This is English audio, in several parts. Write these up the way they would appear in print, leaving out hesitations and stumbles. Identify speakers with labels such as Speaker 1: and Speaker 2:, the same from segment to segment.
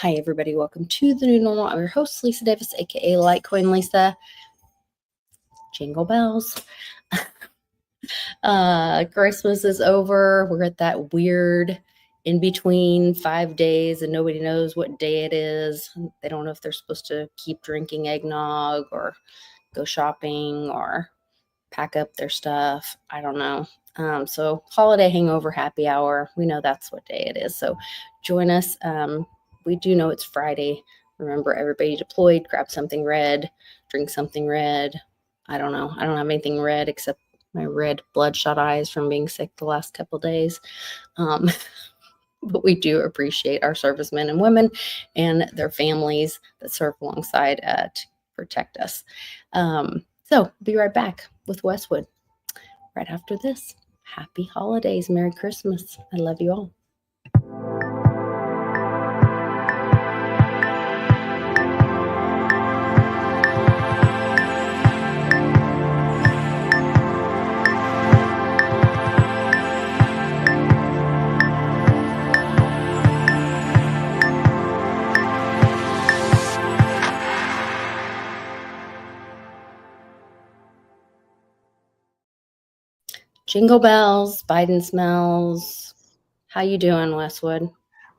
Speaker 1: Hi, everybody. Welcome to the new normal. I'm your host, Lisa Davis, aka Litecoin Lisa. Jingle bells. Christmas is over. We're at that weird in between 5 days, and nobody knows what day it is. They don't know if they're supposed to keep drinking eggnog or go shopping or pack up their stuff. I don't know. So holiday hangover happy hour. We know that's what day it is. So join us. We do know it's Friday. Remember, everybody deployed, grab something red, drink something red. I don't know. I don't have anything red except my red bloodshot eyes from being sick the last couple days. But we do appreciate our servicemen and women and their families that serve alongside to protect us. So be right back with Westwood right after this. Happy holidays. Merry Christmas. I love you all. Jingle bells, Biden smells. How you doing, Westwood?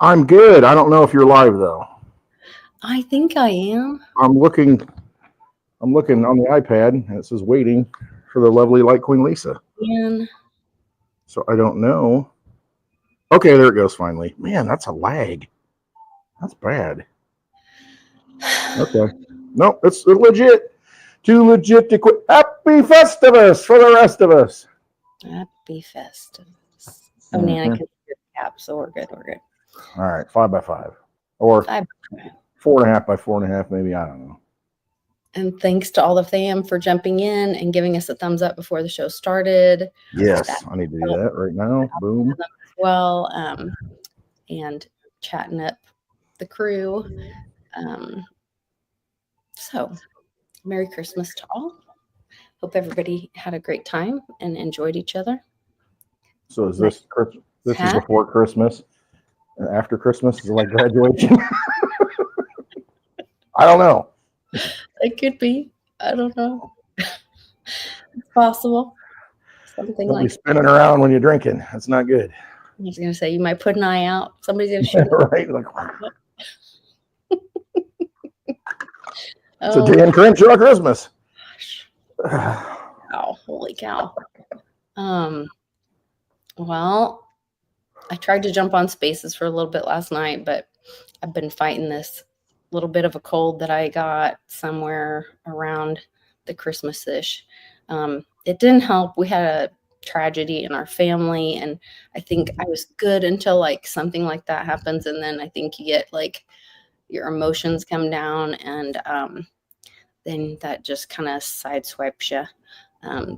Speaker 2: I'm good. I don't know if you're live though.
Speaker 1: I think I am.
Speaker 2: I'm looking on the iPad and it says waiting for the lovely Litecoin Lisa.
Speaker 1: Man.
Speaker 2: So I don't know. Okay, there it goes finally. Man, that's a lag. That's bad. Okay. Nope, it's legit. Too legit to quit. Happy Festivus for the rest of us.
Speaker 1: Happy Festivus. Oh, Nana can hear the cap, so we're good. We're good.
Speaker 2: All right, 5 by 5. Or 4.5 by 4.5, maybe. I don't know.
Speaker 1: And thanks to all the fam for jumping in and giving us a thumbs up before the show started.
Speaker 2: Yes, I need to do that right now. Boom.
Speaker 1: As well, and chatting up the crew. So, Merry Christmas to all. Hope everybody had a great time and enjoyed each other.
Speaker 2: So is this is before Christmas? After Christmas is like graduation? I don't know.
Speaker 1: It could be. I don't know. It's possible. Something
Speaker 2: Don't
Speaker 1: like
Speaker 2: be spinning around when you're drinking. That's not good.
Speaker 1: I was going to say, you might put an eye out. Somebody's going to shoot.
Speaker 2: Right? Like, it's a Dan Crenshaw Christmas.
Speaker 1: Oh, holy cow. Well, I tried to jump on Spaces for a little bit last night, but I've been fighting this little bit of a cold that I got somewhere around the Christmas-ish. It didn't help. We had a tragedy in our family, and I think I was good until like something like that happens, and then I think you get like your emotions come down, and then that just kind of sideswipes you.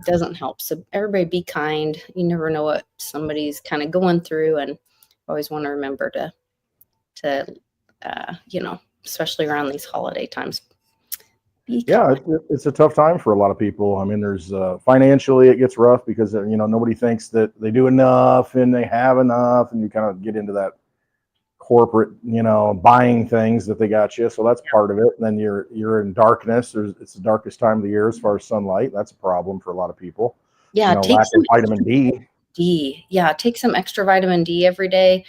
Speaker 1: Doesn't help. So everybody be kind. You never know what somebody's kind of going through, and always want to remember to especially around these holiday times.
Speaker 2: Yeah, it's a tough time for a lot of people. I mean, there's financially it gets rough because nobody thinks that they do enough and they have enough, and you kind of get into that corporate, buying things that they got you. So that's part of it. And then you're in darkness. It's the darkest time of the year as far as sunlight. That's a problem for a lot of people.
Speaker 1: Yeah,
Speaker 2: lack of vitamin D.
Speaker 1: Yeah, take some extra vitamin D every day,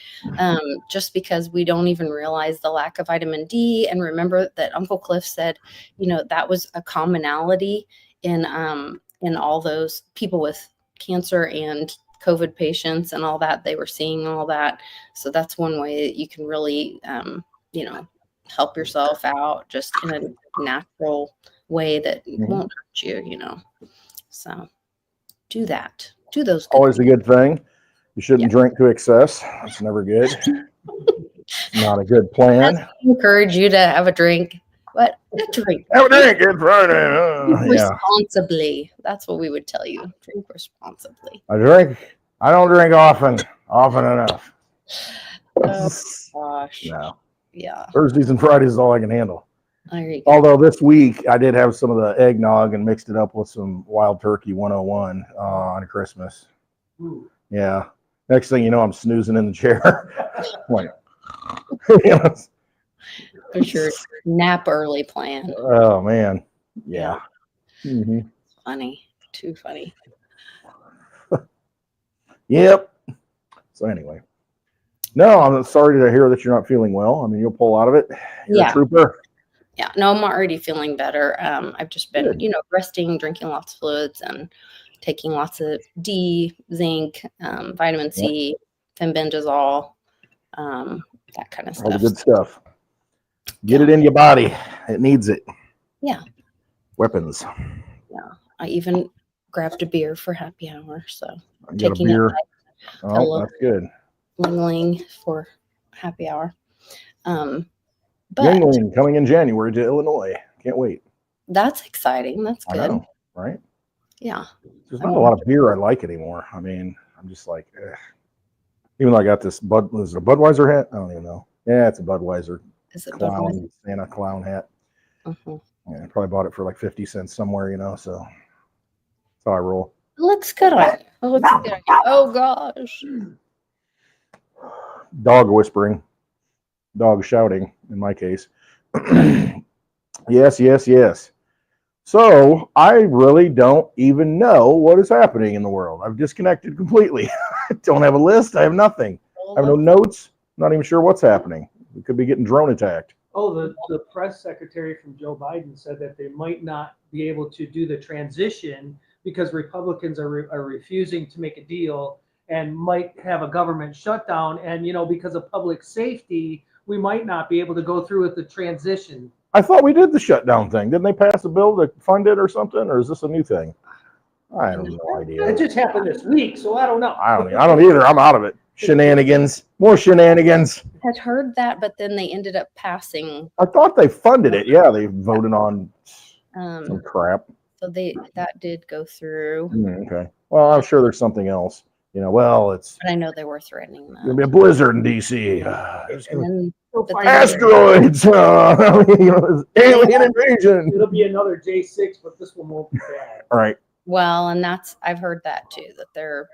Speaker 1: just because we don't even realize the lack of vitamin D. And remember that Uncle Cliff said, that was a commonality in all those people with cancer and COVID patients and all that. They were seeing all that. So that's one way that you can really, help yourself out just in a natural way that won't hurt you, So do that. Do those.
Speaker 2: Always a good thing. You shouldn't drink to excess. That's never good. Not a good plan.
Speaker 1: I encourage you to have a drink. What? A drink.
Speaker 2: Have a drink. It's Friday.
Speaker 1: Responsibly. That's what we would tell you. Drink responsibly.
Speaker 2: I don't drink often enough.
Speaker 1: Oh gosh.
Speaker 2: No.
Speaker 1: Yeah.
Speaker 2: Thursdays and Fridays is all I can handle.
Speaker 1: I
Speaker 2: Although this week I did have some of the eggnog and mixed it up with some Wild Turkey 101 on Christmas. Ooh. Yeah. Next thing you know, I'm snoozing in the chair. Like,
Speaker 1: For sure. Nap early plan.
Speaker 2: Oh man, yeah. Mm-hmm.
Speaker 1: Funny. Too funny.
Speaker 2: Yep. So anyway, no, I'm sorry to hear that you're not feeling well. I mean, you'll pull out of it. You're a trooper.
Speaker 1: Yeah. No, I'm already feeling better. I've just been,
Speaker 2: Good.
Speaker 1: resting, drinking lots of fluids, and taking lots of D, zinc, vitamin C, fenbendazole, that kind of
Speaker 2: All the
Speaker 1: stuff.
Speaker 2: good stuff. Get it in your body. It needs it.
Speaker 1: Yeah.
Speaker 2: Weapons.
Speaker 1: Yeah. I even grabbed a beer for happy hour. So
Speaker 2: I got a
Speaker 1: taking
Speaker 2: beer.
Speaker 1: it
Speaker 2: Oh, that's good.
Speaker 1: Ling for happy hour. But
Speaker 2: Yingling coming in January to Illinois. Can't wait.
Speaker 1: That's exciting. That's good.
Speaker 2: I know, right?
Speaker 1: Yeah.
Speaker 2: There's not a lot of beer I like anymore. I mean, I'm just like, ugh. Even though I got this was it a Budweiser hat? I don't even know. Yeah, it's a Budweiser.
Speaker 1: Is it
Speaker 2: Clown
Speaker 1: Budweiser?
Speaker 2: Santa clown hat.
Speaker 1: Mm-hmm.
Speaker 2: Yeah, I probably bought it for like 50 cents somewhere, so that's how I roll.
Speaker 1: It looks good on you. It looks good on you. Oh gosh.
Speaker 2: Dog whispering. Dog shouting in my case. Yes. So I really don't even know what is happening in the world. I've disconnected completely. I don't have a list. I have nothing. I have no notes. I'm not even sure what's happening. We could be getting drone attacked.
Speaker 3: Oh, the press secretary from Joe Biden said that they might not be able to do the transition because Republicans are refusing to make a deal and might have a government shutdown. And, because of public safety, we might not be able to go through with the transition.
Speaker 2: I thought we did the shutdown thing. Didn't they pass a bill to fund it or something? Or is this a new thing? I have no idea.
Speaker 3: It just happened this week, so I don't know.
Speaker 2: I don't either. I'm out of it. Shenanigans. More shenanigans.
Speaker 1: I had heard that, but then they ended up passing.
Speaker 2: I thought they funded it. Yeah, they voted on some crap.
Speaker 1: So that did go through.
Speaker 2: Okay. Well, I'm sure there's something else. But
Speaker 1: I know they were threatening that.
Speaker 2: There'll be a blizzard in DC.
Speaker 3: Asteroids.
Speaker 2: Alien invasion.
Speaker 3: It'll be another J6, but this one won't be bad.
Speaker 2: All right.
Speaker 1: Well, and I've heard that too, that they're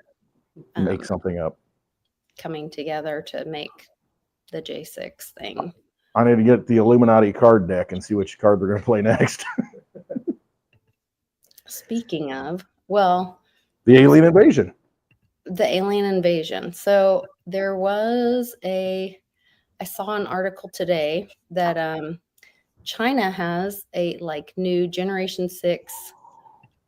Speaker 2: make something up,
Speaker 1: coming together to make the J6 thing.
Speaker 2: I need to get the Illuminati card deck and see which card they're going to play next.
Speaker 1: Speaking of,
Speaker 2: the alien invasion.
Speaker 1: So there was I saw an article today that China has a new Generation 6,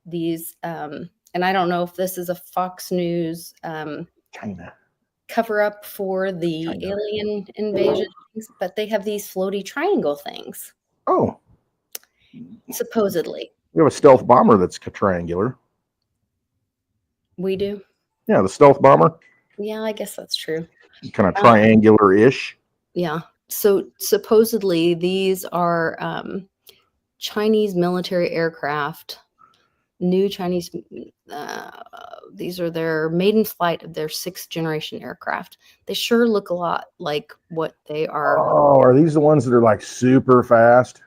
Speaker 1: these, and I don't know if this is a Fox News
Speaker 2: China
Speaker 1: cover up for the alien invasion, but they have these floaty triangle things.
Speaker 2: Oh.
Speaker 1: Supposedly.
Speaker 2: We have a stealth bomber that's triangular.
Speaker 1: We do?
Speaker 2: Yeah, the stealth bomber.
Speaker 1: Yeah, I guess that's true.
Speaker 2: Kind of triangular-ish.
Speaker 1: Yeah. So supposedly these are Chinese military aircraft, new Chinese, these are their maiden flight of their 6th generation aircraft. They sure look a lot like what they are.
Speaker 2: Oh, are these the ones that are super fast?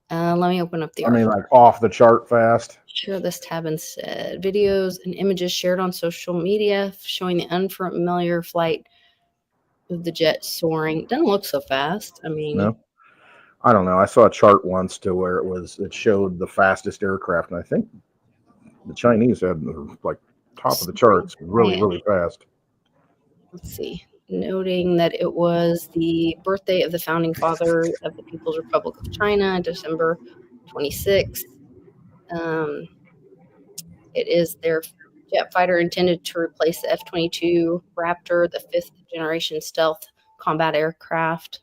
Speaker 1: Let me open up the article.
Speaker 2: I mean, off the chart fast.
Speaker 1: Share this tab instead. Videos and images shared on social media showing the unfamiliar flight of the jet soaring. Doesn't look so fast. I mean,
Speaker 2: no, I don't know. I saw a chart once to where it showed the fastest aircraft, and I think the Chinese had top of the charts, really fast.
Speaker 1: Let's see. Noting that it was the birthday of the founding father of the People's Republic of China, December 26th. It is their jet fighter intended to replace the F-22 Raptor, the 5th generation stealth combat aircraft.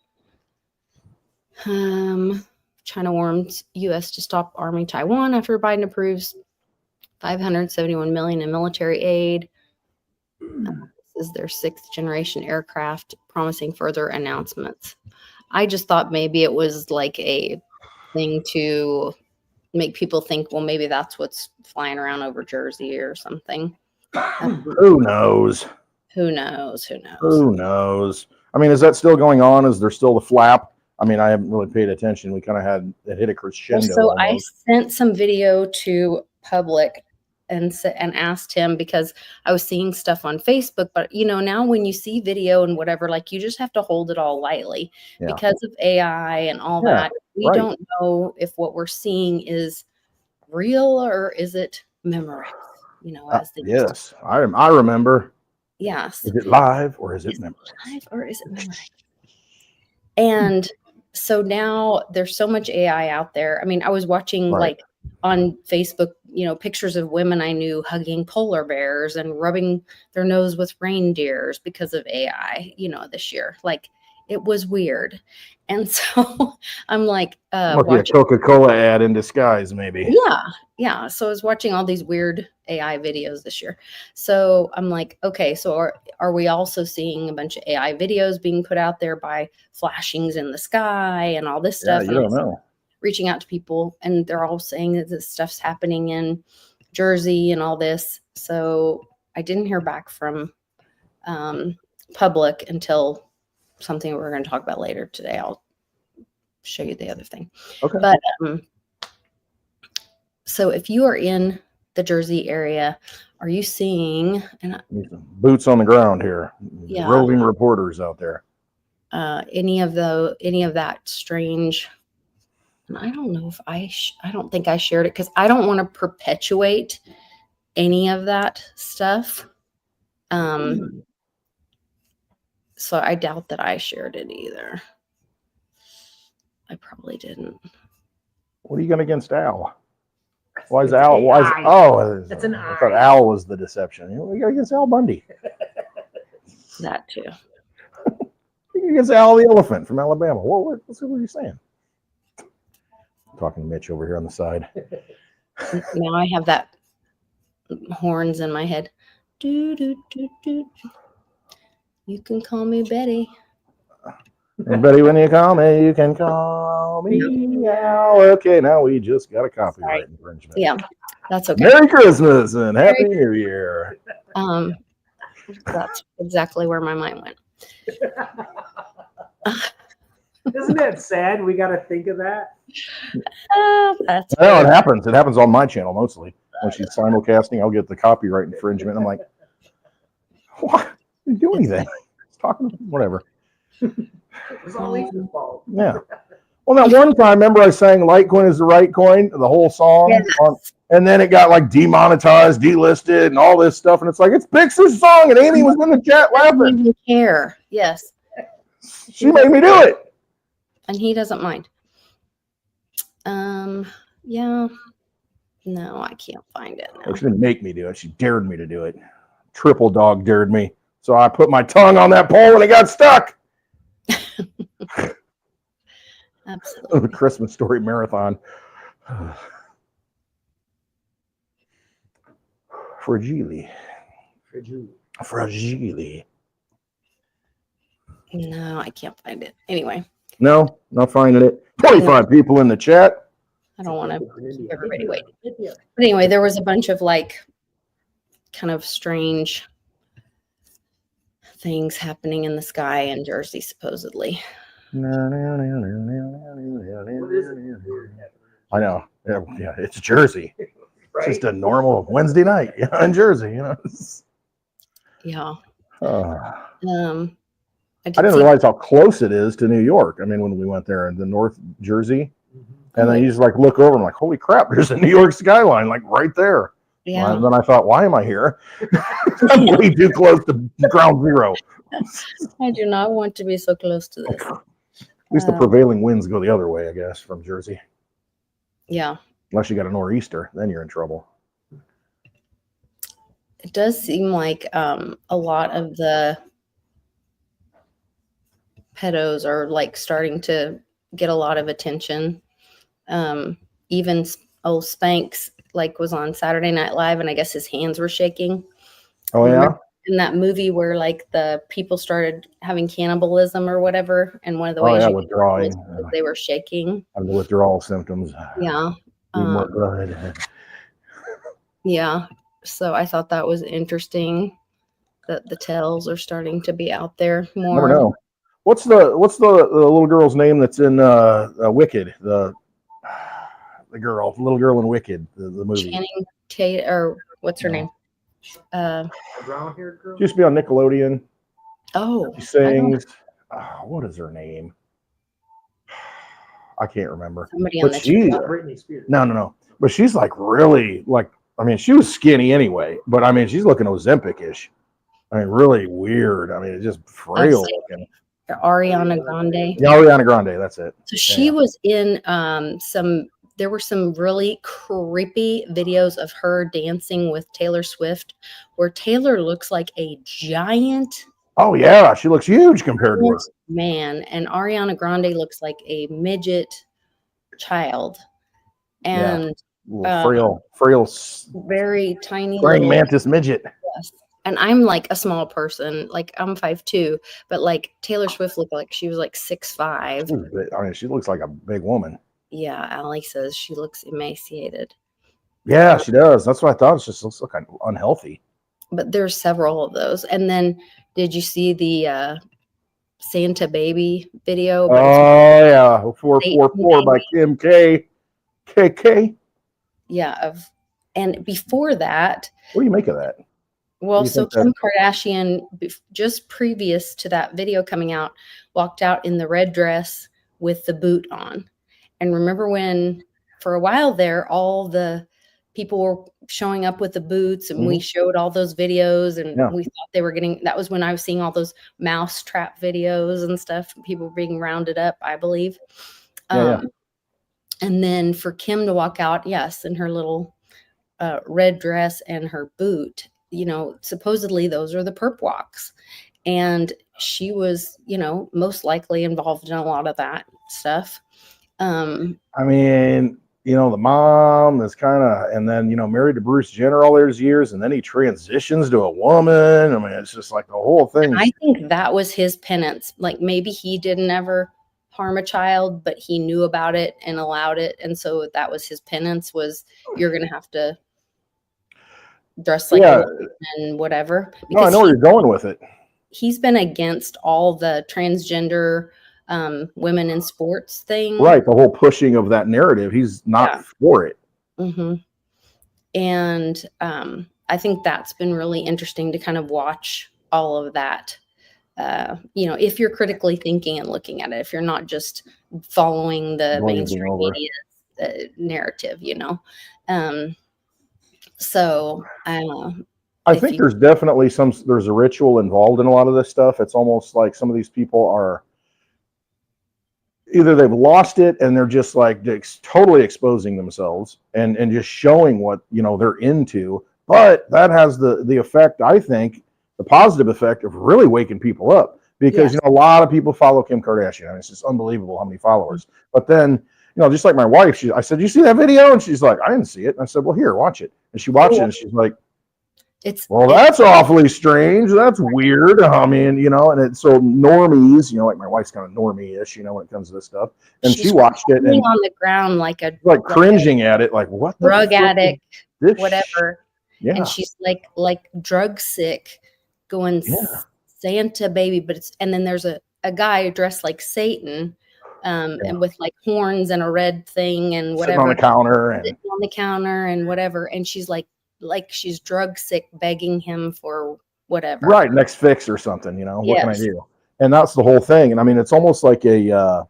Speaker 1: China warns U.S. to stop arming Taiwan after Biden approves $571 million in military aid. This is their 6th generation aircraft, promising further announcements. I just thought maybe it was a thing to make people think, well, maybe that's what's flying around over Jersey or something.
Speaker 2: Who knows?
Speaker 1: Who knows?
Speaker 2: I mean, is that still going on? Is there still the flap? I mean, I haven't really paid attention. We kind of had it hit a crescendo.
Speaker 1: So I sent some video to public and asked him, because I was seeing stuff on Facebook, but now when you see video and whatever, like, you just have to hold it all lightly because of AI and all that. We don't know if what we're seeing is real or is it Memorex, as they used to.
Speaker 2: Yes, I remember.
Speaker 1: Yes.
Speaker 2: Is it live or is it Memorex?
Speaker 1: Live or is it Memorex? And so now there's so much AI out there. I mean, I was watching like on Facebook, pictures of women I knew hugging polar bears and rubbing their nose with reindeers because of AI, this year. Like, it was weird. And so I'm like,
Speaker 2: watching a Coca-Cola ad in disguise, maybe.
Speaker 1: Yeah. So I was watching all these weird AI videos this year. So I'm like, okay, so are we also seeing a bunch of AI videos being put out there by flashings in the sky and all this stuff?
Speaker 2: You don't know.
Speaker 1: Reaching out to people, and they're all saying that this stuff's happening in Jersey and all this. So I didn't hear back from public until something we're going to talk about later today. I'll show you the other thing.
Speaker 2: Okay.
Speaker 1: But so if you are in the Jersey area, are you seeing
Speaker 2: boots on the ground here?
Speaker 1: Yeah.
Speaker 2: Roving reporters out there.
Speaker 1: Any of that strange? And I don't know if I don't think I shared it because I don't want to perpetuate any of that stuff. So I doubt that I shared it either. I probably didn't.
Speaker 2: What are you got against Al? Why is Al? Why is that's an I thought Al was the deception. What do you got against Al Bundy?
Speaker 1: That too.
Speaker 2: Against Al the elephant from Alabama. What are you saying? I'm talking to Mitch over here on the side.
Speaker 1: Now I have that horns in my head. Do, do, do, do. You can call me Betty.
Speaker 2: And Betty, when you call me, you can call me Al. Okay, now we just got a copyright infringement.
Speaker 1: Yeah, that's okay.
Speaker 2: Merry Christmas and Happy New Year.
Speaker 1: That's exactly where my mind went.
Speaker 3: Isn't that sad? We got to think of that.
Speaker 1: That's
Speaker 2: it happens. It happens on my channel mostly. When she's simulcasting, I'll get the copyright infringement. I'm like, what? You do anything? It's talking, whatever.
Speaker 3: It was all Lisa's fault.
Speaker 2: Yeah. Well, that one time, remember I sang "Litecoin is the right coin," the whole song, and then it got like demonetized, delisted, and all this stuff. And it's like, it's Pixar's song, and Amy was in the chat laughing.
Speaker 1: I don't even care. Yes.
Speaker 2: She made me do it.
Speaker 1: And he doesn't mind. Yeah. No, I can't find it now.
Speaker 2: She didn't make me do it. She dared me to do it. Triple dog dared me. So I put my tongue on that pole and it got stuck.
Speaker 1: Absolutely.
Speaker 2: The Christmas Story Marathon. Fragile.
Speaker 1: No, I can't find it. Anyway.
Speaker 2: No, not finding it. 25 people in the chat.
Speaker 1: I don't want to keep everybody waiting. But anyway, there was a bunch of like kind of strange things happening in the sky in Jersey, supposedly.
Speaker 2: I know. Yeah, it's Jersey. It's just a normal Wednesday night in Jersey,
Speaker 1: Yeah.
Speaker 2: I didn't realize how close it is to New York. I mean, when we went there in the North Jersey, and then you just like look over and like, holy crap, there's a New York skyline like right there.
Speaker 1: Yeah.
Speaker 2: And then I thought, why am I here? I'm way too close to ground zero.
Speaker 1: I do not want to be so close to this.
Speaker 2: At least the prevailing winds go the other way, I guess, from Jersey.
Speaker 1: Yeah.
Speaker 2: Unless you got a nor'easter, then you're in trouble.
Speaker 1: It does seem like a lot of the pedos are like starting to get a lot of attention. Even old Spanx like was on Saturday Night Live, and I guess his hands were shaking.
Speaker 2: Oh yeah.
Speaker 1: In that movie where like the people started having cannibalism or whatever, and one of the ways
Speaker 2: withdrawing,
Speaker 1: they were shaking.
Speaker 2: The withdrawal symptoms.
Speaker 1: Yeah.
Speaker 2: More blood.
Speaker 1: Yeah. So I thought that was interesting that the tales are starting to be out there more.
Speaker 2: Never know. What's the little girl's name that's in Wicked? The little girl in Wicked, the movie.
Speaker 1: Channing Tatum, or What's her name?
Speaker 3: A brown-haired girl.
Speaker 2: She used to be on Nickelodeon.
Speaker 1: Oh,
Speaker 2: She sings. What is her name? I can't remember.
Speaker 1: somebody
Speaker 2: But
Speaker 1: on the
Speaker 2: she,
Speaker 3: Not Britney Spears.
Speaker 2: no. But she's like really like. I mean, she was skinny anyway, but I mean, she's looking Ozempic-ish. I mean, really weird. I mean, it's just frail looking.
Speaker 1: Ariana Grande.
Speaker 2: Yeah, Ariana Grande. That's it.
Speaker 1: So she was in there were some really creepy videos of her dancing with Taylor Swift where Taylor looks like a giant
Speaker 2: Oh yeah, she looks huge compared to her.
Speaker 1: man, and Ariana Grande looks like a midget child. And
Speaker 2: frail,
Speaker 1: very tiny
Speaker 2: praying
Speaker 1: little
Speaker 2: mantis midget.
Speaker 1: yes. And I'm like a small person, like I'm 5'2", but like Taylor Swift looked like she was like 6'5".
Speaker 2: I mean, she looks like a big woman.
Speaker 1: Yeah, Allie says she looks emaciated.
Speaker 2: Yeah, she does. That's what I thought. It just looks like unhealthy.
Speaker 1: But there's several of those. And then did you see the Santa Baby video?
Speaker 2: Oh yeah, 444 by Kim K. KK.
Speaker 1: Yeah, and before that,
Speaker 2: What do you make of that?
Speaker 1: well, so Kim Kardashian, just previous to that video coming out, walked out in the red dress with the boot on. And remember when, for a while there, all the people were showing up with the boots, and we showed all those videos, and we thought they were getting, that was when I was seeing all those mouse trap videos and stuff, people being rounded up, I believe. And then for Kim to walk out, yes, in her little red dress and her boot, you know, supposedly those are the perp walks. And she was, you know, most likely involved in a lot of that stuff.
Speaker 2: I mean, you know, the mom is kind of, and then, you know, married to Bruce Jenner all those years, and then he transitions to a woman. I mean, it's just like the whole thing.
Speaker 1: I think that was his penance. Like maybe he didn't ever harm a child, but he knew about it and allowed it. And so that was his penance, was you're going to have to dress like a woman and whatever.
Speaker 2: Because I know where you're going with it.
Speaker 1: He's been against all the transgender women in sports thing.
Speaker 2: Right. The whole pushing of that narrative. He's not for it.
Speaker 1: And I think that's been really interesting to kind of watch all of that. You know, if you're critically thinking and looking at it, if you're not just following the mainstream media narrative, you know. So
Speaker 2: I think there's definitely there's a ritual involved in a lot of this stuff. It's almost like some of these people are either they've lost it and they're just like totally exposing themselves and just showing what, you know, they're into. But that has the effect, I think, the positive effect of really waking people up, because, you know, a lot of people follow Kim Kardashian. I mean, it's just unbelievable how many followers. But then, you know, just like my wife, I said, you see that video? And she's like, I didn't see it. And I said, well, here, watch it. And she watched it and she's like, that's awfully strange. That's weird. I mean, you know, and it's so normies, you know, like my wife's kind of normie-ish, you know, when it comes to this stuff. And she watched it and
Speaker 1: on the ground like
Speaker 2: cringing at it, like what the
Speaker 1: drug addict, whatever.
Speaker 2: Yeah.
Speaker 1: And she's like drug sick, going Santa Baby, but and then there's a guy dressed like Satan, and with like horns and a red thing and whatever,
Speaker 2: sitting on the counter and
Speaker 1: whatever. And she's like she's drug sick, begging him for whatever.
Speaker 2: Right, next fix or something, you know. What can I do? And that's the whole thing. And I mean, it's almost like an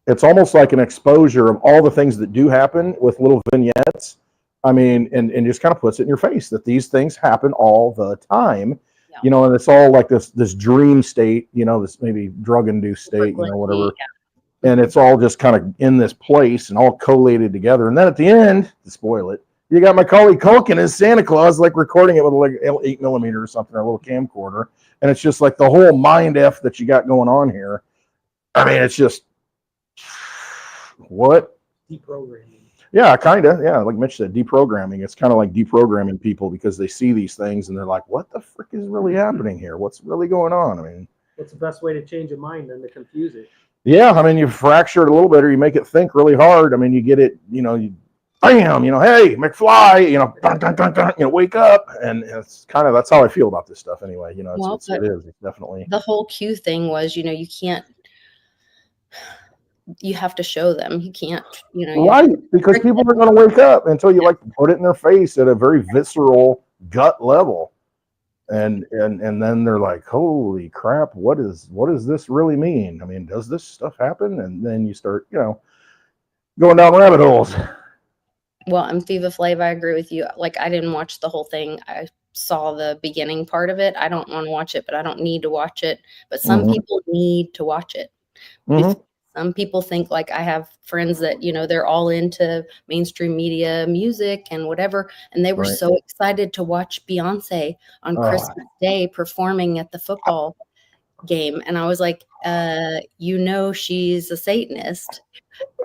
Speaker 2: exposure of all the things that do happen with little vignettes. I mean, and just kind of puts it in your face that these things happen all the time. Yeah. You know, and it's all like this dream state, you know, this maybe drug-induced state, you know, whatever. Yeah. And it's all just kind of in this place and all collated together. And then at the end, to spoil it, you got Macaulay Culkin as Santa Claus, like recording it with like 8mm or something, or a little camcorder. And it's just like the whole mind F that you got going on here. I mean, it's just, what?
Speaker 3: Deprogramming.
Speaker 2: Yeah, kind of. Yeah, like Mitch said, deprogramming. It's kind of like deprogramming people because they see these things and they're like, what the frick is really happening here? What's really going on? I mean,
Speaker 3: what's the best way to change a mind than to confuse it?
Speaker 2: Yeah, I mean, you fracture it a little bit or you make it think really hard. I mean, you get it, you know, bam, you know, hey, McFly, you know, dun, dun, dun, dun, you know, wake up. And it's kind of, that's how I feel about this stuff anyway. You know, it is. It's definitely.
Speaker 1: The whole Q thing was, you know, you can't, you have to show them. You can't, you know,
Speaker 2: Right, because people aren't going to wake up until you like put it in their face at a very visceral gut level, and then they're like, "Holy crap! What does this really mean? I mean, does this stuff happen?" And then you start, going down rabbit holes.
Speaker 1: well, and Viva Flav, I agree with you. Like, I didn't watch the whole thing. I saw the beginning part of it. I don't want to watch it, but I don't need to watch it. But some people need to watch it.
Speaker 2: Mm-hmm.
Speaker 1: Some people think, like, I have friends that, you know, they're all into mainstream media, music and whatever. And they were
Speaker 2: Right.
Speaker 1: so excited to watch Beyonce on Christmas Day performing at the football game. And I was like, you know, she's a Satanist.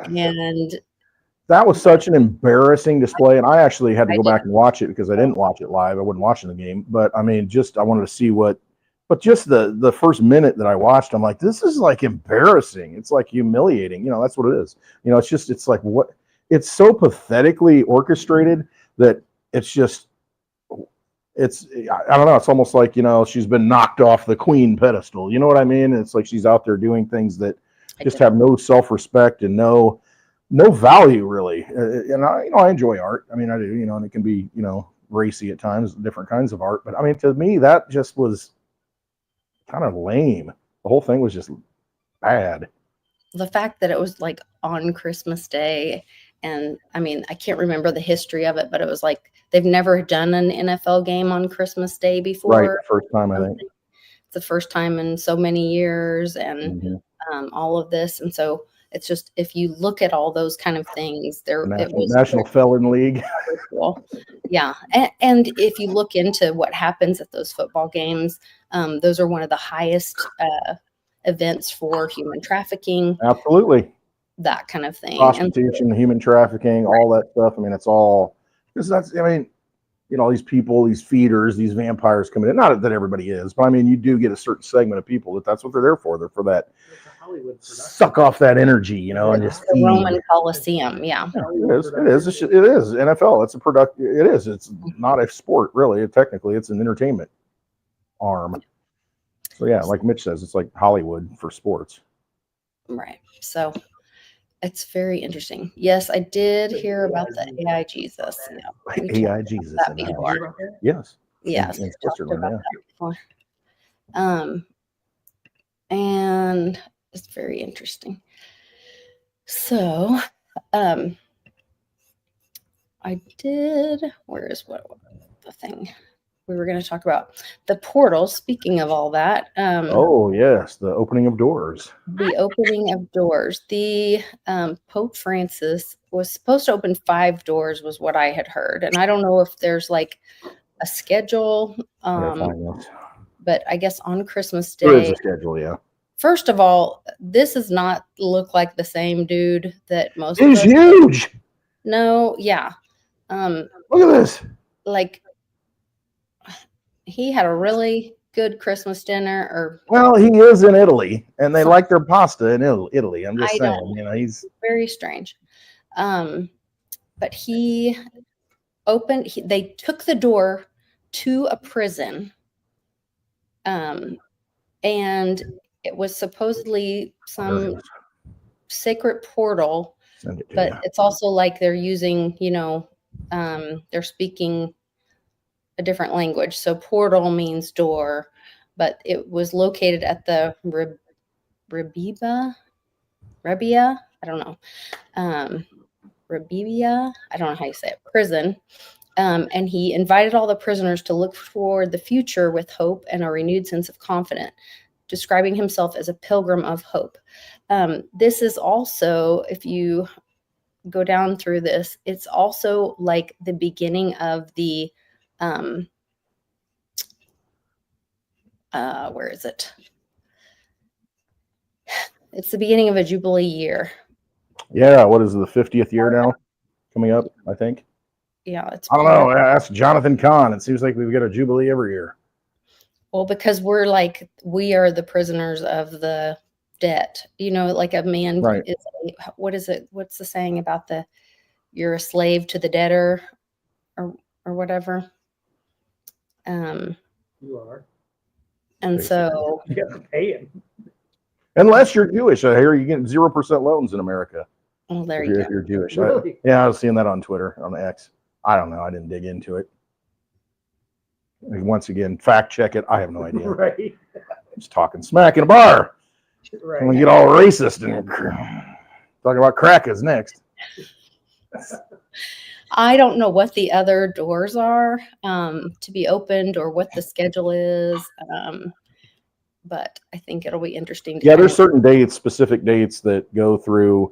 Speaker 1: And
Speaker 2: That was such an embarrassing display, and I actually had to
Speaker 1: I
Speaker 2: go
Speaker 1: did,
Speaker 2: back and watch it because I didn't watch it live. I wasn't watching the game, but I mean, I wanted to see but just the first minute that I watched, I'm like, this is like embarrassing. It's like humiliating. That's what it is. It's like it's so pathetically orchestrated that it's just, I don't know. It's almost like, she's been knocked off the queen pedestal. You know what I mean? It's like she's out there doing things that just have no self-respect and no value really. And I enjoy art. I mean, I do, and it can be, racy at times, different kinds of art. But I mean, to me, that just was kind of lame. The whole thing was just bad.
Speaker 1: the fact that it was like on Christmas Day. And I mean, I can't remember the history of it, but it was like they've never done an NFL game on Christmas Day before.
Speaker 2: Right. First time, I think.
Speaker 1: It's the first time in so many years, and all of this. And so it's just, if you look at all those kind of things, it was
Speaker 2: National Felon League.
Speaker 1: Cool. Yeah. And if you look into what happens at those football games, those are one of the highest events for human trafficking.
Speaker 2: Absolutely.
Speaker 1: That kind of thing.
Speaker 2: Prostitution, human trafficking, all that stuff. I mean, it's all, because these people, these feeders, these vampires coming in. Not that everybody is, but I mean, you do get a certain segment of people that's what they're there for. They're for that suck off that energy, and just
Speaker 1: the
Speaker 2: feed.
Speaker 1: Roman Coliseum. Yeah.
Speaker 2: It is. It is NFL. It's a product. It is. It's not a sport, really. Technically, it's an entertainment arm. So yeah, like Mitch says, it's like Hollywood for sports.
Speaker 1: Right. So it's very interesting. Yes, I did hear about the AI Jesus. Yeah,
Speaker 2: AI Jesus.
Speaker 1: that before.
Speaker 2: Yes.
Speaker 1: Yes.
Speaker 2: In Switzerland,
Speaker 1: about that before. And it's very interesting. So, I did. Where is the thing we were going to talk about? The portal. Speaking of all that.
Speaker 2: Oh yes, the opening of doors.
Speaker 1: The opening of doors. The Pope Francis was supposed to open 5 doors, was what I had heard, and I don't know if there's like a schedule. But I guess on Christmas Day,
Speaker 2: there is a schedule. Yeah.
Speaker 1: First of all, this does not look like the same dude that most.
Speaker 2: He's huge.
Speaker 1: No, yeah.
Speaker 2: Look at this.
Speaker 1: Like, he had a really good Christmas dinner,
Speaker 2: well, he is in Italy, and they like their pasta in Italy. I'm just saying, he's
Speaker 1: very strange. But he opened. They took the door to a prison, and it was supposedly some sacred portal. But it's also like they're using, they're speaking a different language. So portal means door, but it was located at the Rebia. I don't know. Rebia. I don't know how you say it. Prison. And he invited all the prisoners to look toward the future with hope and a renewed sense of confidence, describing himself as a pilgrim of hope. This is also, if you go down through this, it's also like the beginning of the where is it? It's the beginning of a Jubilee year.
Speaker 2: Yeah, what is it, the 50th year now coming up, I think?
Speaker 1: Yeah, it's.
Speaker 2: I don't know. Ask Jonathan Kahn. It seems like we've got a Jubilee every year.
Speaker 1: Well, because we are the prisoners of the debt. Like a man is. What is it? What's the saying about you're a slave to the debtor, or whatever?
Speaker 3: You are.
Speaker 1: And so
Speaker 3: you have to pay him.
Speaker 2: Unless you're Jewish. I hear you get 0% loans in America.
Speaker 1: Oh, there
Speaker 2: if
Speaker 1: you
Speaker 2: you're,
Speaker 1: go.
Speaker 2: if you're Jewish.
Speaker 3: Really?
Speaker 2: I was seeing that on Twitter, on X. I don't know. I didn't dig into it. Once again, fact check it. I have no idea.
Speaker 3: Right.
Speaker 2: Just talking smack in a bar.
Speaker 3: Right.
Speaker 2: I'm gonna get all racist and talking about crackers next.
Speaker 1: I don't know what the other doors are to be opened or what the schedule is, but I think it'll be interesting.
Speaker 2: Yeah, there's certain dates, specific dates that go through.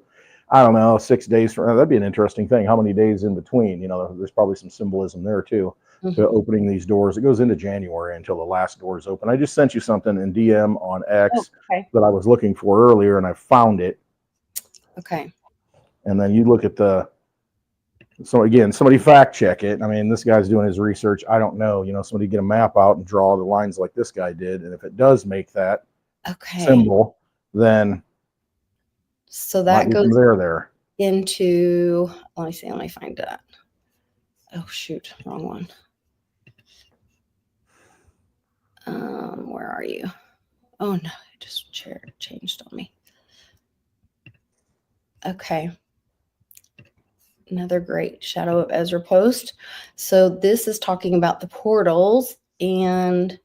Speaker 2: I don't know, 6 days from. That'd be an interesting thing. How many days in between? You know, there's probably some symbolism there too. To opening these doors. It goes into January until the last door is open. I just sent you something in DM on X that I was looking for earlier, and I found it.
Speaker 1: Okay.
Speaker 2: And then you look at the. So again, somebody fact check it. I mean, this guy's doing his research. I don't know. You know, somebody get a map out and draw the lines like this guy did, and if it does make that symbol, then
Speaker 1: so that goes
Speaker 2: there
Speaker 1: into. Let me find that. Oh shoot, wrong one. Where are you? Oh no, it just changed on me. Okay. Another great Shadow of Ezra post. So this is talking about the portals and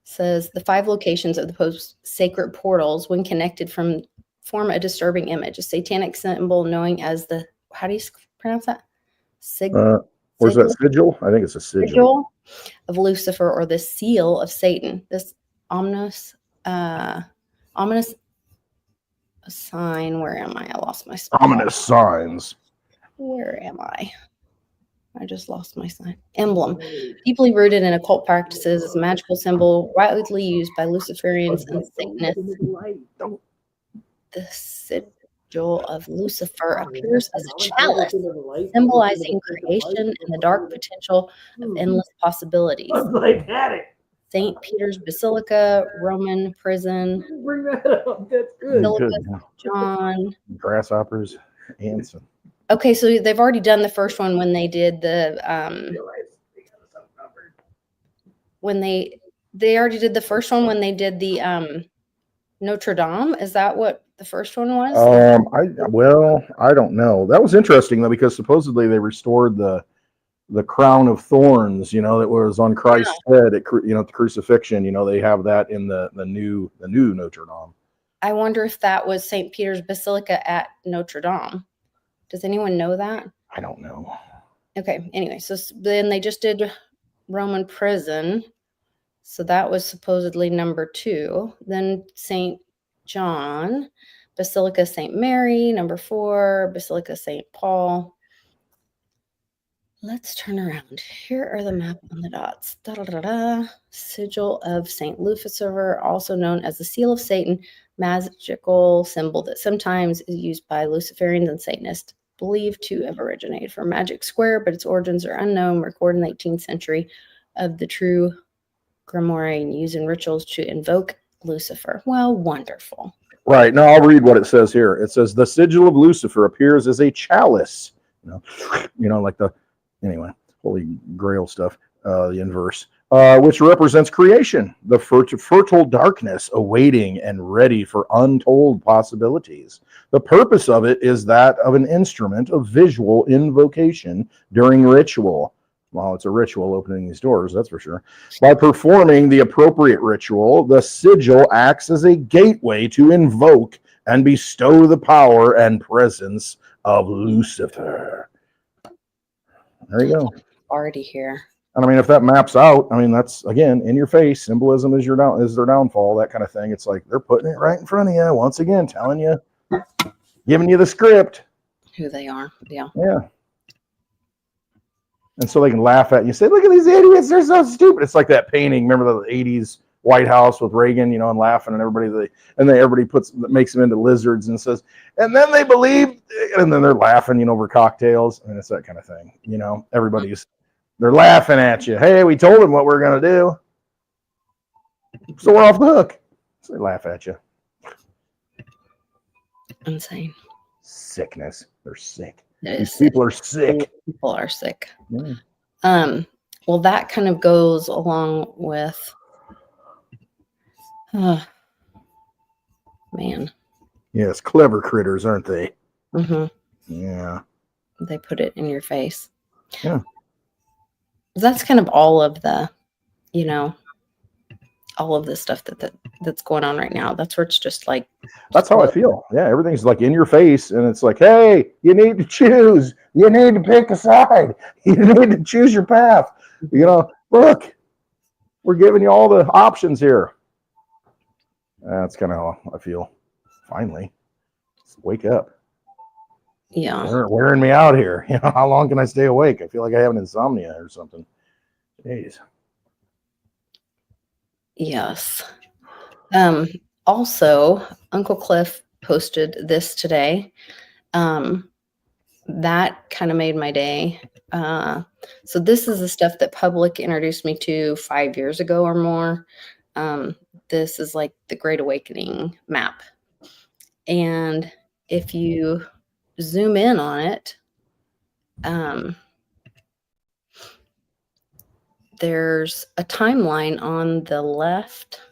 Speaker 1: says the 5 locations of the post sacred portals when connected form a disturbing image, a satanic symbol known as the, how do you pronounce that?
Speaker 2: Where's that sigil? I think it's a sigil
Speaker 1: of Lucifer, or the seal of Satan. This ominous sign. Where am I? I lost my spot.
Speaker 2: Ominous signs.
Speaker 1: Where am I? I just lost my sign. Emblem. Deeply rooted in occult practices, is a magical symbol widely used by Luciferians and Satanists. The sigil of Lucifer appears as a chalice, symbolizing creation and the dark potential of endless possibilities. St. Peter's Basilica, Roman prison.
Speaker 3: Bring that up. That's good.
Speaker 1: Basilica, John.
Speaker 2: Grasshoppers, ants.
Speaker 1: Okay, so they've already done the first one when they did the they already did the first one when they did the Notre Dame. Is that what the first one was?
Speaker 2: I don't know. That was interesting though, because supposedly they restored the crown of thorns, you know, that was on Christ's head at the crucifixion. You know, they have that in the new Notre Dame.
Speaker 1: I wonder if that was St. Peter's Basilica at Notre Dame. Does anyone know that?
Speaker 2: I don't know.
Speaker 1: Okay. Anyway, so then they just did Roman prison. So that was supposedly number 2. Then St. John, Basilica St. Mary, number 4, Basilica St. Paul. Let's turn around. Here are the map on the dots. Da, da, da, da. Sigil of St. Lucifer, also known as the seal of Satan, magical symbol that sometimes is used by Luciferians and Satanists, believed to have originated from Magic Square, but its origins are unknown, recorded in the 18th century of the true grimoire and used in rituals to invoke Lucifer. Well, wonderful.
Speaker 2: Right. Now I'll read what it says here. It says the sigil of Lucifer appears as a chalice. You know, like the anyway, Holy Grail stuff, the inverse, which represents creation, the fertile darkness awaiting and ready for untold possibilities. The purpose of it is that of an instrument of visual invocation during ritual. Well, it's a ritual opening these doors, that's for sure. By performing the appropriate ritual, the sigil acts as a gateway to invoke and bestow the power and presence of Lucifer. There you go.
Speaker 1: Already here.
Speaker 2: And I mean, if that maps out, I mean, that's again in your face. Symbolism is their downfall, that kind of thing. It's like they're putting it right in front of you, once again, telling you, giving you the script.
Speaker 1: Who they are. Yeah.
Speaker 2: Yeah. And so they can laugh at you, say, look at these idiots, they're so stupid. It's like that painting. Remember the 80s White House with Reagan, you know, and laughing, and everybody makes them into lizards and says, and then they believe, and then they're laughing, you know, over cocktails. And it's that kind of thing. You know, they're laughing at you. Hey, we told them what we're going to do. So we're off the hook. So they laugh at you.
Speaker 1: Insane.
Speaker 2: Sickness. They're sick.
Speaker 1: These
Speaker 2: people are sick.
Speaker 1: People are sick.
Speaker 2: Yeah.
Speaker 1: Well, that kind of goes along with Man.
Speaker 2: Yes, clever critters, aren't they?
Speaker 1: Mm-hmm.
Speaker 2: Yeah.
Speaker 1: They put it in your face.
Speaker 2: Yeah.
Speaker 1: That's kind of all of the, all of the stuff that's going on right now. That's where it's just like.
Speaker 2: That's how I feel. Yeah, everything's like in your face, and it's like, hey, you need to choose. You need to pick a side. You need to choose your path. Look, we're giving you all the options here. That's kind of how I feel. Finally, just wake up.
Speaker 1: Yeah.
Speaker 2: Wearing me out here. How long can I stay awake? I feel like I have an insomnia or something. Jeez.
Speaker 1: Yes. Also, Uncle Cliff posted this today. That kind of made my day. So this is the stuff that Public introduced me to 5 years ago or more. This is like the Great Awakening map. And if you zoom in on it, there's a timeline on the left.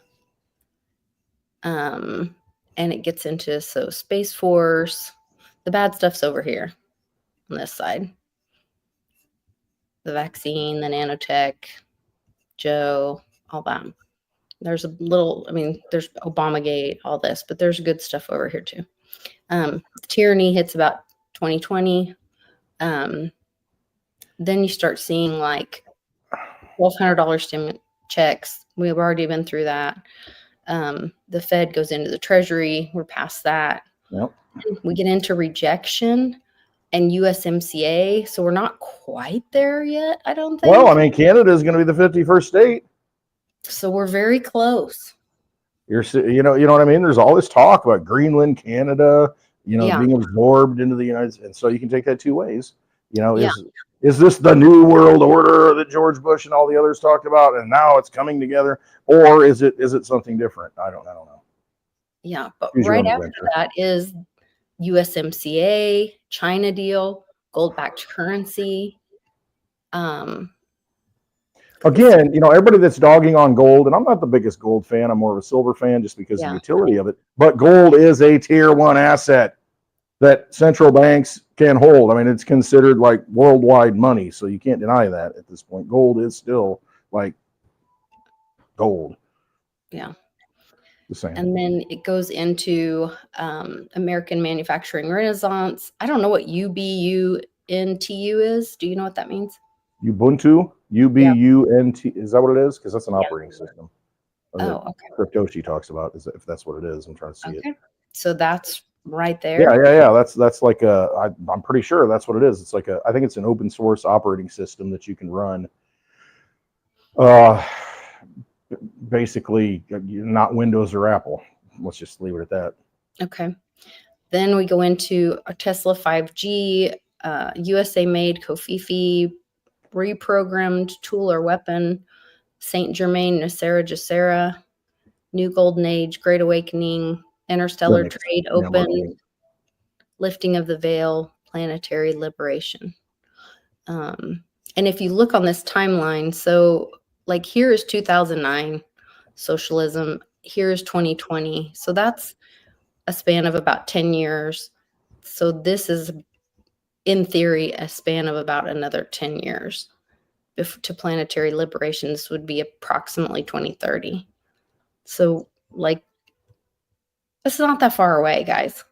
Speaker 1: And it gets into Space Force. The bad stuff's over here on this side. The vaccine, the nanotech, Joe, all that. There's there's Obamagate, all this, but there's good stuff over here too. Tyranny hits about 2020. Then you start seeing like $1,200 stimulus checks. We've already been through that. The Fed goes into the Treasury. We're past that.
Speaker 2: Yep.
Speaker 1: We get into rejection and USMCA. So we're not quite there yet, I don't think.
Speaker 2: Well, I mean, Canada is going to be the 51st state.
Speaker 1: So we're very close.
Speaker 2: You know what I mean? There's all this talk about Greenland, Canada, being absorbed into the United States. And so you can take that two ways. Is this the new world order that George Bush and all the others talked about, and now it's coming together, or is it something different? I don't know.
Speaker 1: Yeah, but right after that is USMCA, China deal, gold-backed currency.
Speaker 2: Again, everybody that's dogging on gold, and I'm not the biggest gold fan. I'm more of a silver fan just because of the utility of it. But gold is a tier 1 asset that central banks can hold. I mean, it's considered like worldwide money, so you can't deny that at this point. Gold is still like gold.
Speaker 1: Yeah.
Speaker 2: The same.
Speaker 1: And then it goes into American Manufacturing Renaissance. I don't know what UBUNTU is. Do you know what that means?
Speaker 2: Ubuntu, UBUNT. Is that what it is? Because that's an operating system.
Speaker 1: Oh, okay.
Speaker 2: Cryptoshi talks about, if that's what it is. I'm trying to see it.
Speaker 1: So that's right there.
Speaker 2: Yeah. That's like I'm pretty sure that's what it is. It's like I think it's an open source operating system that you can run. Basically, not Windows or Apple. Let's just leave it at that.
Speaker 1: Okay. Then we go into a Tesla 5G, USA made Kofifi, reprogrammed tool or weapon, Saint Germain, Nacera, Jacera, New Golden Age, Great Awakening, Interstellar Trade Open, Lifting of the Veil, Planetary Liberation. And if you look on this timeline, so like here is 2009 socialism, here is 2020. So that's a span of about 10 years. So this is, in theory, a span of about another 10 years. To planetary liberation, this would be approximately 2030. So, like, it's not that far away, guys.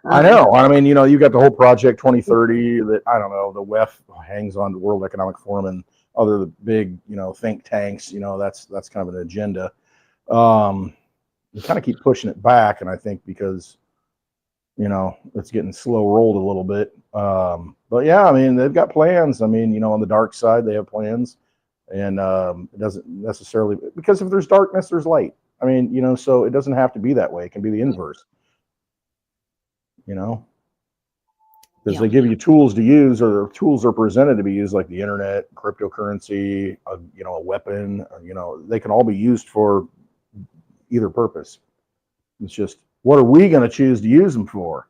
Speaker 2: I know. I mean, you got the whole Project 2030 that, I don't know, the WEF hangs on to World Economic Forum and other big, think tanks. That's kind of an agenda. You kind of keep pushing it back, and I think because it's getting slow rolled a little bit. But yeah, I mean, they've got plans. I mean, on the dark side, they have plans, and it doesn't necessarily, because if there's darkness, there's light. I mean, so it doesn't have to be that way. It can be the inverse. Because they give you tools to use, or tools are presented to be used, like the internet, cryptocurrency, a weapon. They can all be used for either purpose. It's just, what are we going to choose to use them for?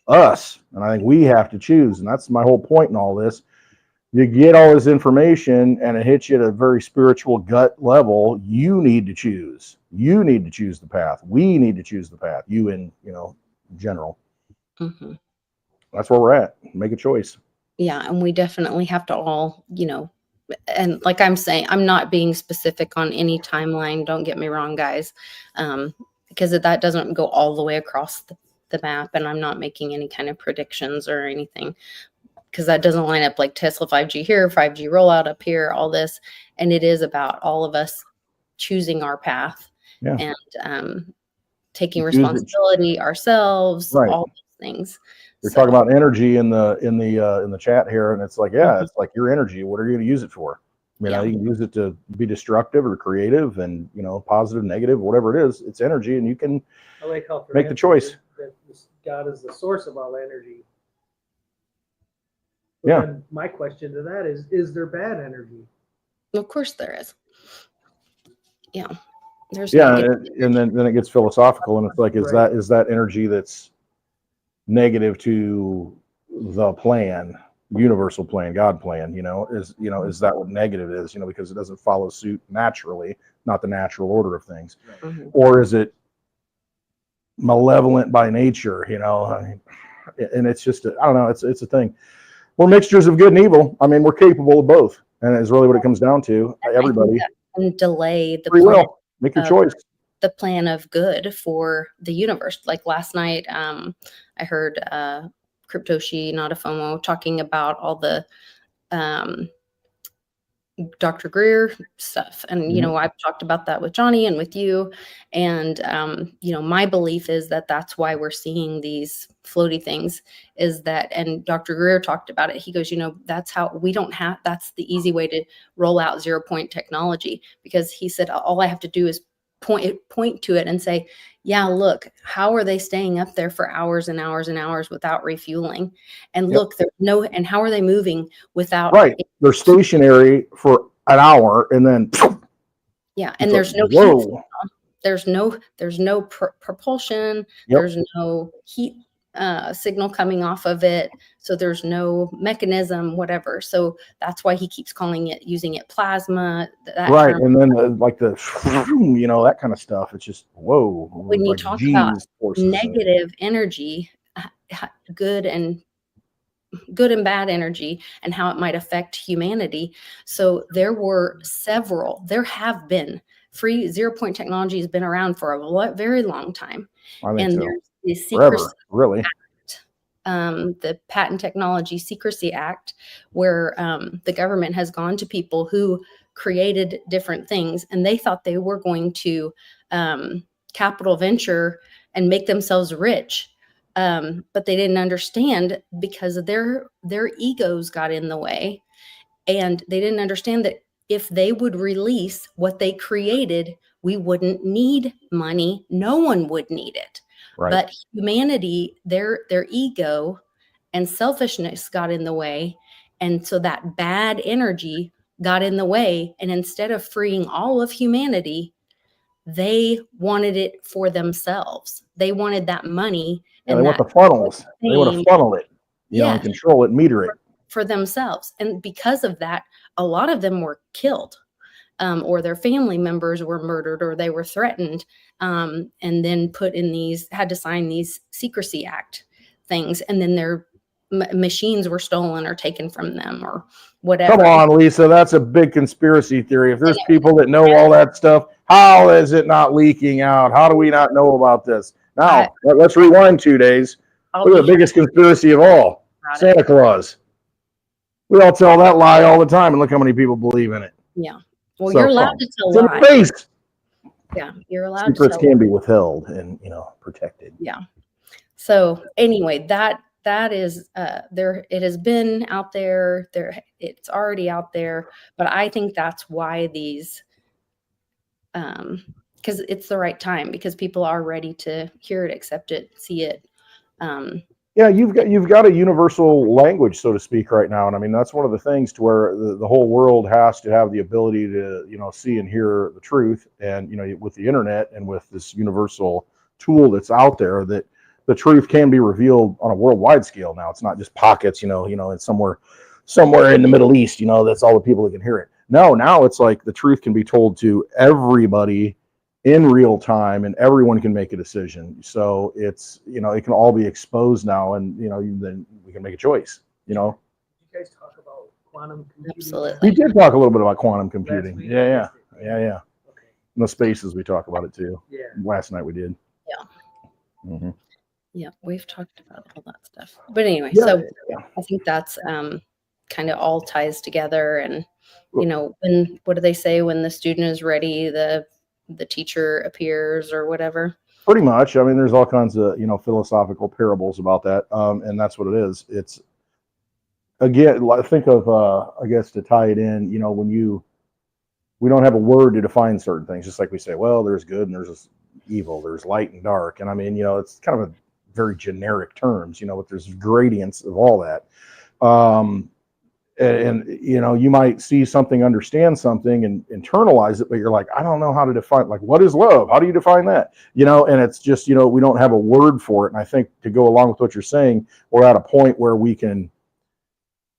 Speaker 2: Us. And I think we have to choose. And that's my whole point in all this. you get all this information and it hits you at a very spiritual gut level. You need to choose. You need to choose the path. We need to choose the path. You in, general.
Speaker 1: Mm-hmm.
Speaker 2: That's where we're at. Make a choice.
Speaker 1: Yeah. And we definitely have to all, and like I'm saying, I'm not being specific on any timeline. Don't get me wrong, guys. Because that doesn't go all the way across the map, and I'm not making any kind of predictions or anything, because that doesn't line up like Tesla 5G here, 5G rollout up here, all this. And it is about all of us choosing our path and taking responsibility ourselves,
Speaker 2: right.
Speaker 1: all those things.
Speaker 2: You're talking about energy in the chat here, and it's like, it's like your energy. What are you going to use it for? You can use it to be destructive or creative, and positive, negative, whatever it is. It's energy, and you can make the choice.
Speaker 3: That God is the source of all energy.
Speaker 2: But
Speaker 3: then my question to that is there bad energy?
Speaker 1: Of course there is. Yeah. There's
Speaker 2: and then it gets philosophical, and it's like, is that energy that's negative to the plan, universal plan, God plan, is that what negative is, because it doesn't follow suit naturally, not the natural order of things. Mm-hmm. Or is it malevolent by nature, and it's just, I don't know, it's a thing. We're mixtures of good and evil. I mean, we're capable of both. And it's really what it comes down to. Everybody.
Speaker 1: And delay the
Speaker 2: free will. Make your choice.
Speaker 1: The plan of good for the universe. Like last night, I heard Cryptoshi Nadafomo talking about all the Dr. Greer stuff. And, I've talked about that with Johnny and with you. And, my belief is that that's why we're seeing these floaty things, is that, and Dr. Greer talked about it. He goes, that's how that's the easy way to roll out 0-point technology, because he said, all I have to do is point to it and say, yeah, look, how are they staying up there for hours and hours and hours without refueling? And look, there's and how are they moving without?
Speaker 2: Right. They're stationary for an hour and then.
Speaker 1: Yeah. And there's no heat. There's no propulsion. Yep. There's no heat signal coming off of it. So there's no mechanism, whatever. So that's why he keeps using it plasma.
Speaker 2: Right. And then like the, that kind of stuff. It's just, whoa.
Speaker 1: When you talk about negative energy, good and bad energy, and how it might affect humanity. So there have been free 0-point technology has been around for a very long time.
Speaker 2: And there's the Secrecy really.
Speaker 1: Act, the Patent Technology Secrecy Act, where the government has gone to people who created different things, and they thought they were going to capital venture and make themselves rich. But they didn't understand, because their egos got in the way, and they didn't understand that if they would release what they created, we wouldn't need money. No one would need it. Right. But humanity, their ego and selfishness got in the way. And so that bad energy got in the way. And instead of freeing all of humanity, they wanted it for themselves. They wanted that money.
Speaker 2: Yeah, and they want the funnels. They want to funnel it, and control it, meter it.
Speaker 1: For themselves. And because of that, a lot of them were killed, or their family members were murdered, or they were threatened, and then had to sign these Secrecy Act things. And then their machines were stolen or taken from them or whatever.
Speaker 2: Come on, Lisa. That's a big conspiracy theory. If there's people that know all that stuff, how is it not leaking out? How do we not know about this? Now, let's rewind 2 days. Look at the biggest conspiracy of all, Santa Claus. We all tell that lie all the time, and look how many people believe in it.
Speaker 1: Yeah. Well, you're allowed to tell lies.
Speaker 2: In the face.
Speaker 1: Yeah, you're allowed
Speaker 2: Secrets to tell. Can be withheld and, protected.
Speaker 1: Yeah. So anyway, that is there. It has been out there. It's already out there. But I think that's why these, because it's the right time, because people are ready to hear it, accept it, see it.
Speaker 2: Yeah, you've got a universal language, so to speak, right now, and I mean that's one of the things to where the whole world has to have the ability to see and hear the truth, and with the internet and with this universal tool that's out there, that the truth can be revealed on a worldwide scale now. It's not just pockets, in somewhere somewhere in the Middle East, that's all the people that can hear it. No, now it's like the truth can be told to everybody in real time, and everyone can make a decision. So it's, it can all be exposed now, and then we can make a choice.
Speaker 3: Did you guys talk about quantum computing?
Speaker 1: Absolutely.
Speaker 2: We did talk a little bit about quantum computing.
Speaker 3: Last week?
Speaker 2: Yeah.
Speaker 3: Okay.
Speaker 2: In the spaces we talk about it too.
Speaker 3: Yeah.
Speaker 2: Last night we did.
Speaker 1: Yeah.
Speaker 2: Mm-hmm.
Speaker 1: Yeah, we've talked about all that stuff. But anyway,
Speaker 2: Yeah,
Speaker 1: so I think that's kind of all ties together. And when, what do they say, when the student is ready, the teacher appears, or whatever?
Speaker 2: Pretty much. I mean, there's all kinds of philosophical parables about that, and that's what it is. It's, again, think of I guess, to tie it in, when we don't have a word to define certain things, just like we say, well, there's good and there's evil, there's light and dark, and I mean, it's kind of a very generic terms, but there's gradients of all that. And you might see something, understand something, and internalize it, but you're like, I don't know how to define, like, what is love? How do you define that? And it's just, we don't have a word for it. And I think, to go along with what you're saying, we're at a point where we can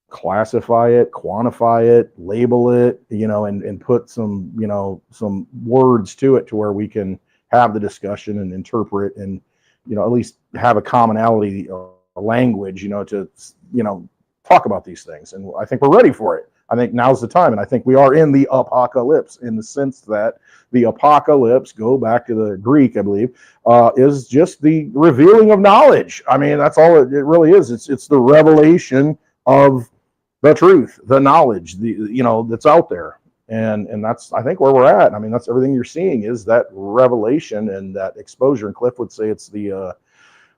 Speaker 2: classify it, quantify it, label it, and put some, some words to it, to where we can have the discussion and interpret, and, at least have a commonality, a language, to, talk about these things. And I think we're ready for it. I think now's the time. And I think we are in the apocalypse, in the sense that the apocalypse, go back to the Greek, I believe, is just the revealing of knowledge. I mean, that's all it really is. It's the revelation of the truth, the knowledge, that's out there. And that's, I think, where we're at. I mean, that's everything you're seeing, is that revelation and that exposure. And Cliff would say it's the,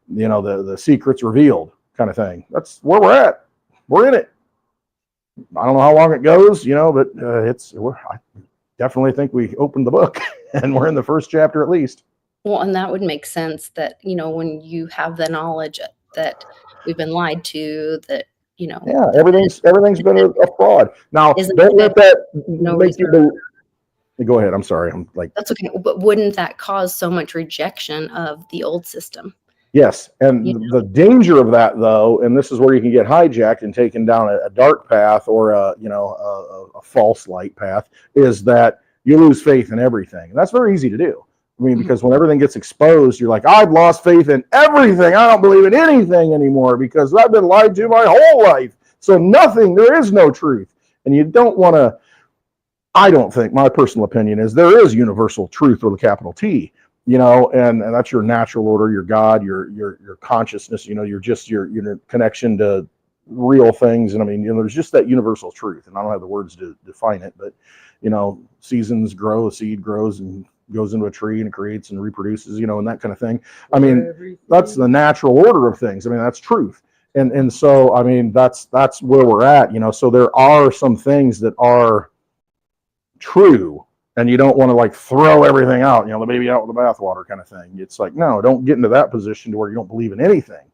Speaker 2: the secrets revealed kind of thing. That's where we're at. We're in it. I don't know how long it goes, but I definitely think we opened the book and we're in the first chapter at least.
Speaker 1: Well, and that would make sense, that, when you have the knowledge that we've been lied to, that,
Speaker 2: yeah, everything's been a fraud. Now, don't let that make you. Go ahead. I'm sorry. I'm like,
Speaker 1: that's okay. But wouldn't that cause so much rejection of the old system?
Speaker 2: Yes. And the danger of that, though, and this is where you can get hijacked and taken down a dark path, or a false light path, is that you lose faith in everything. And that's very easy to do. I mean, because when everything gets exposed, you're like, I've lost faith in everything. I don't believe in anything anymore, because I've been lied to my whole life. So there is no truth. And you don't want to, I don't think, my personal opinion is, there is universal truth with a capital T, and that's your natural order, your God, your consciousness, your connection to real things. And I mean, there's just that universal truth, and I don't have the words to define it, but, seasons grow, a seed grows and goes into a tree, and it creates and reproduces, and that kind of thing. I mean, that's the natural order of things. I mean, that's truth. And so, I mean, that's where we're at, so there are some things that are true, and you don't want to like throw everything out, the baby out with the bathwater kind of thing. It's like, no, don't get into that position to where you don't believe in anything,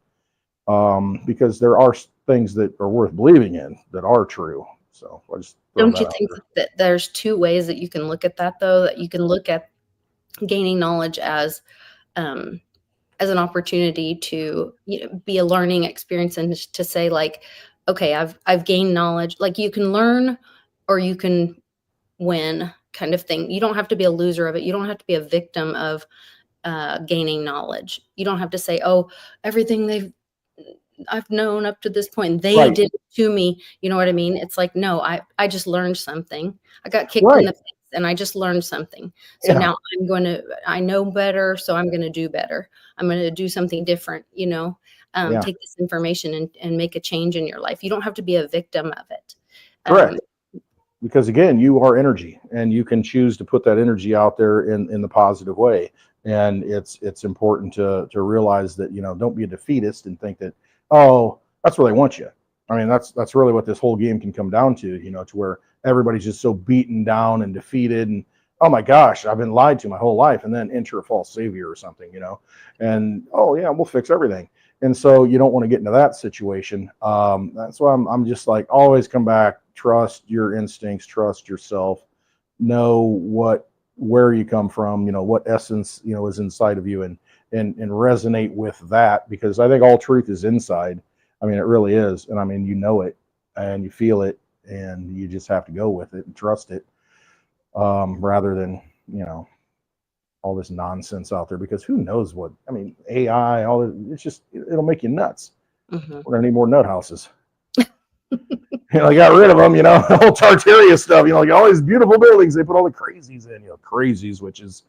Speaker 2: because there are things that are worth believing in that are true. So I just
Speaker 1: don't you think that there's two ways that you can look at that, though? That you can look at gaining knowledge as an opportunity to be a learning experience, and to say, like, okay, I've gained knowledge. Like, you can learn or you can win, kind of thing. You don't have to be a loser of it. You don't have to be a victim of gaining knowledge. You don't have to say, oh, everything I've known up to this point, they did it to me. You know what I mean? It's like, no, I just learned something. I got kicked in the face, and I just learned something. So now I know better, so I'm going to do better. I'm going to do something different, take this information and make a change in your life. You don't have to be a victim of it.
Speaker 2: Correct. Because again, you are energy, and you can choose to put that energy out there in the positive way. And it's important to realize that, don't be a defeatist and think that, oh, that's where they want you. I mean, that's really what this whole game can come down to, to where everybody's just so beaten down and defeated, and, oh my gosh, I've been lied to my whole life, and then enter a false savior or something, and, oh yeah, we'll fix everything. And so you don't want to get into that situation. That's why I'm just like, always come back, trust your instincts, trust yourself, know where you come from, what essence, is inside of you, and resonate with that, because I think all truth is inside. I mean, it really is. And I mean, it. and you feel it, and you just have to go with it and trust it, rather than, you know, all this nonsense out there, because who knows what, I mean, AI, all it's just, it'll make you nuts.
Speaker 1: Mm-hmm.
Speaker 2: We're gonna need more nut houses. You know, they got rid of them, you know, the whole Tartaria stuff, you know, like all these beautiful buildings, they put all the crazies in, you know, crazies, which is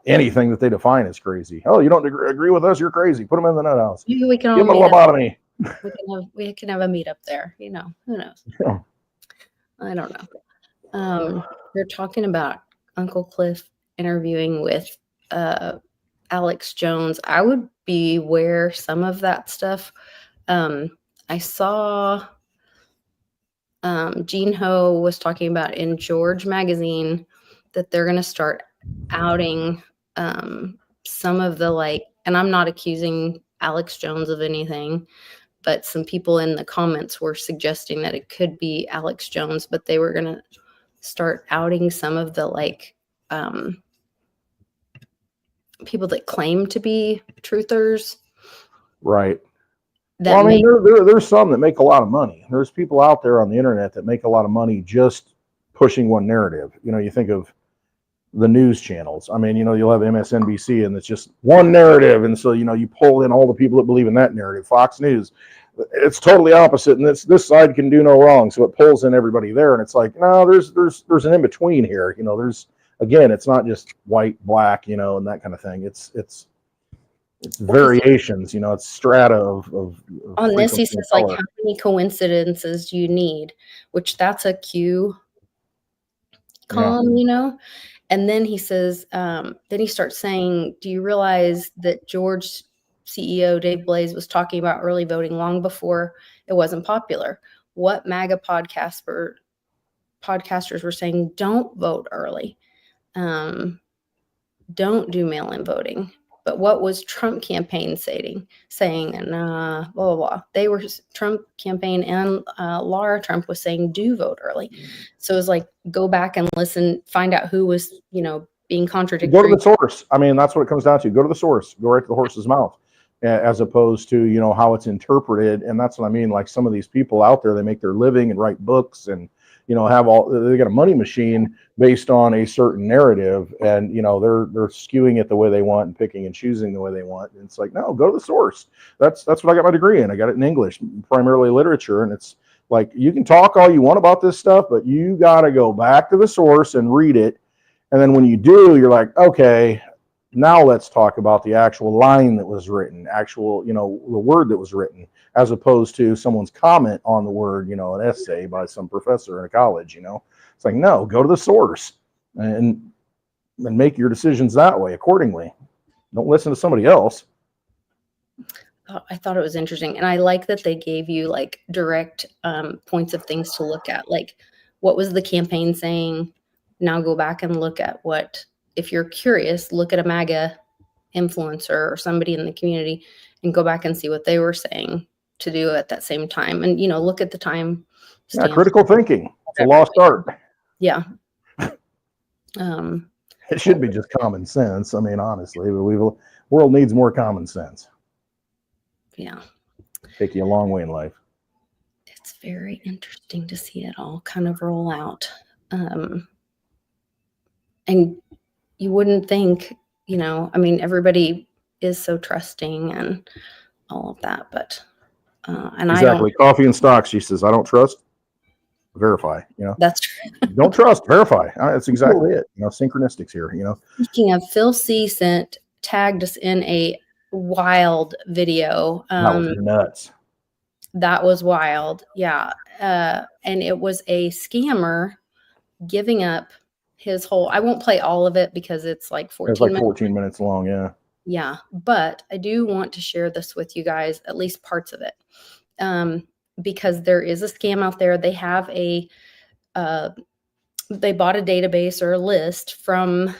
Speaker 2: anything that they define as crazy. Oh, you don't agree with us? You're crazy. Put them in the nut house.
Speaker 1: Maybe we can all
Speaker 2: Give them a
Speaker 1: meet up.
Speaker 2: lobotomy.
Speaker 1: We can have a meetup there. You know, who knows?
Speaker 2: Yeah.
Speaker 1: I don't know. They're talking about Uncle Cliff interviewing with Alex Jones. I would beware some of that stuff. I saw Gene Ho was talking about in George magazine that they're going to start outing some of the, like, and I'm not accusing Alex Jones of anything, but some people in the comments were suggesting that it could be Alex Jones, but they were going to start outing some of the, like, people that claim to be truthers.
Speaker 2: Right. Well, I mean, there's some that make a lot of money. There's people out there on the internet that make a lot of money just pushing one narrative. You know, you think of the news channels. I mean, you know, you'll have MSNBC and it's just one narrative. And so, you know, you pull in all the people that believe in that narrative. Fox News, it's totally opposite. And this side can do no wrong. So it pulls in everybody there. And it's like, no, there's an in-between here. You know, again, it's not just white, black, you know, and that kind of thing. It's variations, you know, it's strata of
Speaker 1: on this, he says, like, how many coincidences do you need? Which that's a Q column, you know? And then he says, then he starts saying, do you realize that George CEO Dave Blaze was talking about early voting long before it wasn't popular? What MAGA podcasters were saying, don't vote early. Don't do mail-in voting. But what was Trump campaign saying? And blah, blah, blah. They were, Trump campaign and Laura Trump was saying, do vote early. So it was like, go back and listen, find out who was, you know, being contradictory.
Speaker 2: Go to the source. I mean, that's what it comes down to. Go to the source. Go right to the horse's mouth, as opposed to, you know, how it's interpreted. And that's what I mean. Like some of these people out there, they make their living and write books and, you know, they got a money machine based on a certain narrative, and, you know, they're skewing it the way they want and picking and choosing the way they want. And it's like, no, go to the source. That's what I got my degree in. I got it in English, primarily literature. And it's like, you can talk all you want about this stuff, but you got to go back to the source and read it. And then when you do, you're like, okay, now let's talk about the actual line that was written, actual, you know, the word that was written, as opposed to someone's comment on the word, you know, an essay by some professor in a college, you know. It's like, no, go to the source and make your decisions that way accordingly. Don't listen to somebody else.
Speaker 1: I thought it was interesting. And I like that they gave you, like, direct points of things to look at. Like, what was the campaign saying? Now go back and look at what, if you're curious, look at a MAGA influencer or somebody in the community and go back and see what they were saying to do at that same time. And, you know, look at the time.
Speaker 2: Yeah, critical thinking. It's a lost art.
Speaker 1: Yeah.
Speaker 2: It should be just common sense. I mean, honestly, the world needs more common sense.
Speaker 1: Yeah.
Speaker 2: Take you a long way in life.
Speaker 1: It's very interesting to see it all kind of roll out. And you wouldn't think, you know, I mean, everybody is so trusting and all of that, but and
Speaker 2: exactly.
Speaker 1: I don't.
Speaker 2: Coffee and stocks. She says, I don't trust. Verify. You know,
Speaker 1: That's true.
Speaker 2: Don't trust. Verify. That's exactly it. You know, synchronicitics here. You know.
Speaker 1: Speaking of, Phil C. tagged us in a wild video.
Speaker 2: That was nuts.
Speaker 1: That was wild. Yeah. And it was a scammer giving up his whole, I won't play all of it because it's like 14
Speaker 2: It's like
Speaker 1: minutes.
Speaker 2: 14 minutes long. Yeah.
Speaker 1: Yeah. But I do want to share this with you guys, at least parts of it. Because there is a scam out there. They have they bought a database or a list from,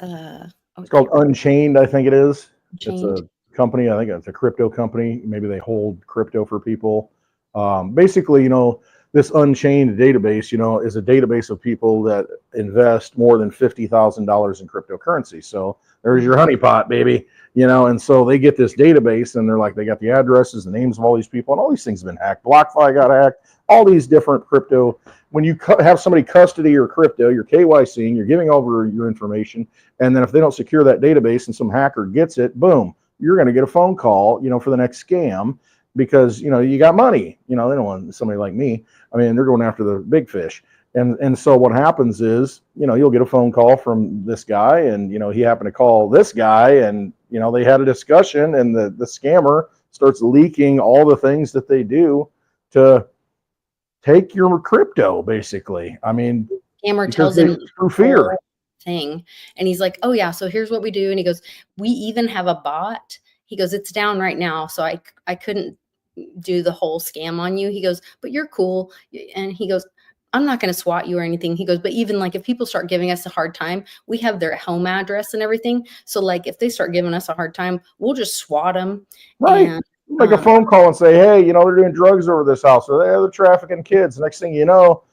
Speaker 2: it's called Unchained, I think it is.
Speaker 1: Unchained.
Speaker 2: It's a company. I think it's a crypto company. Maybe they hold crypto for people. Basically, you know, this Unchained database, is a database of people that invest more than $50,000 in cryptocurrency. So there's your honeypot, baby. And so they get this database, and they're like, they got the addresses, the names of all these people, and all these things have been hacked. BlockFi got hacked. All these different crypto. When you have somebody custody your crypto, you're KYCing, you're giving over your information, and then if they don't secure that database and some hacker gets it, boom, you're going to get a phone call, for the next scam, because you got money. They don't want somebody like me. I mean, they're going after the big fish. And so what happens is, you'll get a phone call from this guy, and he happened to call this guy, and they had a discussion, and the scammer starts leaking all the things that they do to take your crypto, basically. I mean,
Speaker 1: scammer tells him
Speaker 2: through fear
Speaker 1: thing, and he's like, oh yeah, so here's what we do. And he goes, we even have a bot. He goes, it's down right now, so I couldn't do the whole scam on you. He goes, but you're cool. And he goes, I'm not going to swat you or anything. He goes, but even like if people start giving us a hard time, we have their home address and everything. So like if they start giving us a hard time, we'll just swat them.
Speaker 2: Right.
Speaker 1: And,
Speaker 2: make a phone call and say, hey, they're doing drugs over this house, or they're trafficking kids. Next thing you know,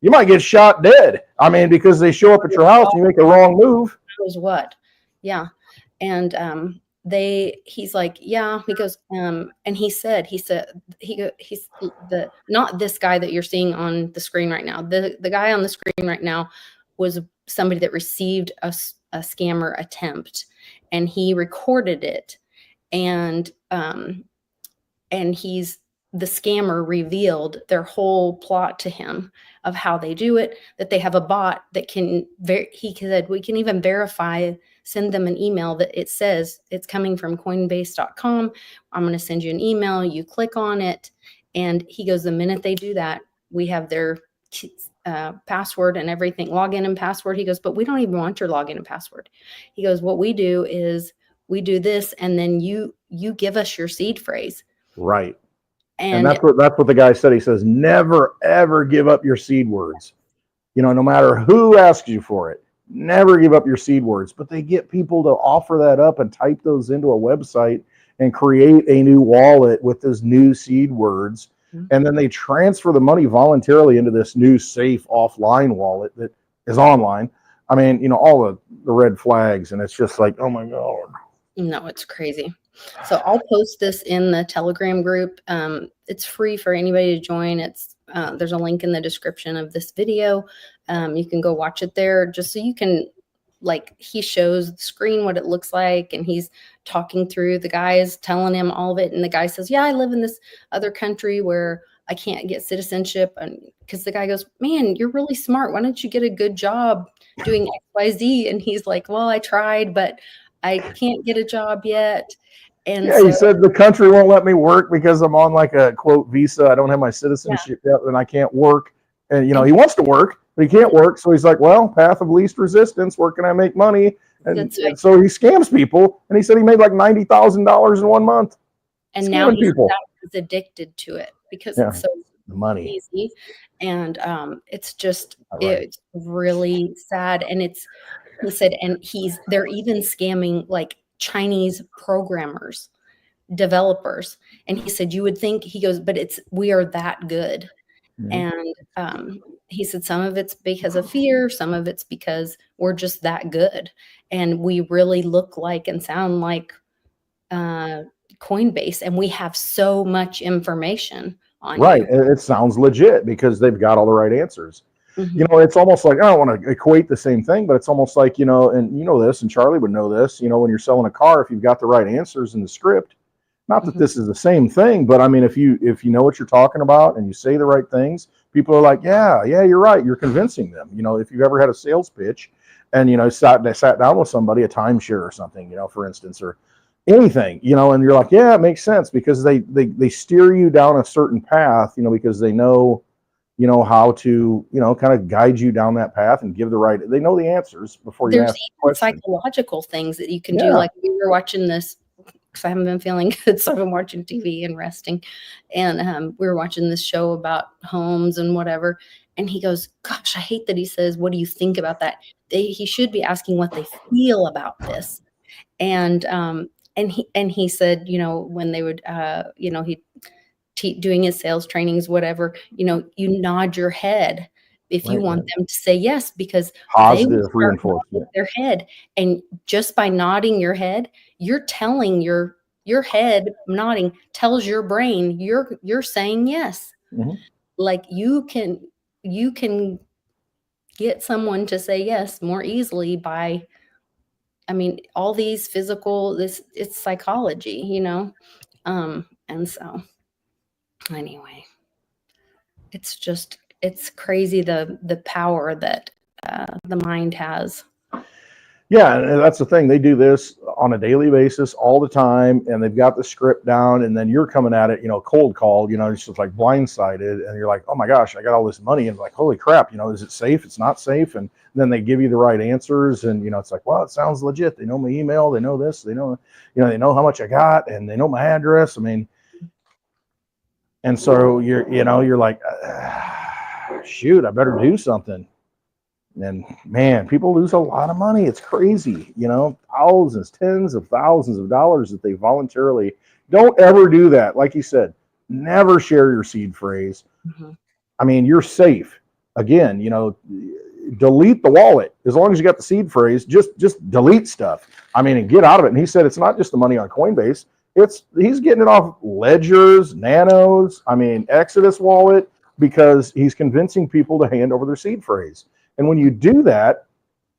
Speaker 2: you might get shot dead. I mean, because they show up at your house and you make a wrong move.
Speaker 1: Knows what? Yeah. And he's like, yeah. He goes, and he's not this guy that you're seeing on the screen right now. The guy on the screen right now was somebody that received a scammer attempt, and he recorded it, and the scammer revealed their whole plot to him of how they do it, that they have a bot that he said, we can even verify, send them an email that it says it's coming from coinbase.com. I'm going to send you an email. You click on it. And he goes, the minute they do that, we have their password and everything, login and password. He goes, but we don't even want your login and password. He goes, what we do is we do this, and then you give us your seed phrase.
Speaker 2: Right. And that's what the guy said. He says, never, ever give up your seed words. No matter who asks you for it, never give up your seed words. But they get people to offer that up and type those into a website and create a new wallet with those new seed words. Mm-hmm. And then they transfer the money voluntarily into this new safe offline wallet that is online. I mean, all the red flags. And it's just like, oh my God.
Speaker 1: No, it's crazy. So I'll post this in the Telegram group. It's free for anybody to join. There's a link in the description of this video. You can go watch it there, just so you can, he shows the screen what it looks like, and he's talking through, the guy's telling him all of it. And the guy says, yeah, I live in this other country where I can't get citizenship. And because the guy goes, man, you're really smart. Why don't you get a good job doing XYZ? And he's like, well, I tried, but I can't get a job yet. And
Speaker 2: yeah, he said the country won't let me work because I'm on like a quote visa. I don't have my citizenship yet, and I can't work. And he wants to work, but he can't work. So he's like, well, path of least resistance. Where can I make money? And so he scams people. And he said he made like $90,000 in 1 month.
Speaker 1: And now he's addicted to it because it's so
Speaker 2: money
Speaker 1: easy. And it's just it's really sad. And he said, and they're even scamming like Chinese programmers, developers. And he said, you would think, he goes, but we are that good. Mm-hmm. And he said, some of it's because of fear, some of it's because we're just that good. And we really look like and sound like Coinbase, and we have so much information on
Speaker 2: right. It sounds legit because they've got all the right answers.
Speaker 1: Mm-hmm.
Speaker 2: It's almost like, I don't want to equate the same thing, but it's almost like, and this, and Charlie would know this, when you're selling a car, if you've got the right answers in the script, not that mm-hmm. this is the same thing, but I mean, if you know what you're talking about and you say the right things, people are like, yeah, you're right. You're convincing them. If you've ever had a sales pitch and, sat down with somebody, a timeshare or something, for instance, or anything, and you're like, yeah, it makes sense because they steer you down a certain path, because they know, how to, kind of guide you down that path and give they know the answers before you ask the question.
Speaker 1: Psychological things that you can do. Like we were watching this, because I haven't been feeling good, so I've been watching TV and resting. And we were watching this show about homes and whatever. And he goes, gosh, I hate that he says, what do you think about that? He should be asking what they feel about this. And he said, when they would, doing his sales trainings, whatever, you know, you nod your head if you want them to say yes, because they will
Speaker 2: Positive
Speaker 1: start nodding
Speaker 2: reinforcement.
Speaker 1: their head. And just by nodding your head, you're telling your head nodding tells your brain you're saying yes.
Speaker 2: Mhm.
Speaker 1: Like you can get someone to say yes more easily by, I mean, all these physical, it's psychology, you know? And so anyway, it's crazy the power that the mind has.
Speaker 2: Yeah, and that's the thing. They do this on a daily basis all the time, and they've got the script down, and then you're coming at it, you know, cold call, you know, it's just like blindsided, and you're like, oh my gosh, I got all this money, and like, holy crap, you know, is it safe? It's not safe. And then they give you the right answers, and you know, it's like, well, it sounds legit. They know my email, they know this, they know, you know, they know how much I got, and they know my address. I mean, and so you're like, shoot, I better do something. And man, people lose a lot of money. It's crazy, you know, thousands, tens of thousands of dollars that they voluntarily. Don't ever do that. Like you said, never share your seed phrase.
Speaker 1: Mhm.
Speaker 2: I mean, you're safe. Again, you know, delete the wallet as long as you got the seed phrase. Just delete stuff. I mean, and get out of it. And he said it's not just the money on Coinbase. He's getting it off Ledgers, Nanos. I mean, Exodus wallet, because he's convincing people to hand over their seed phrase. And when you do that,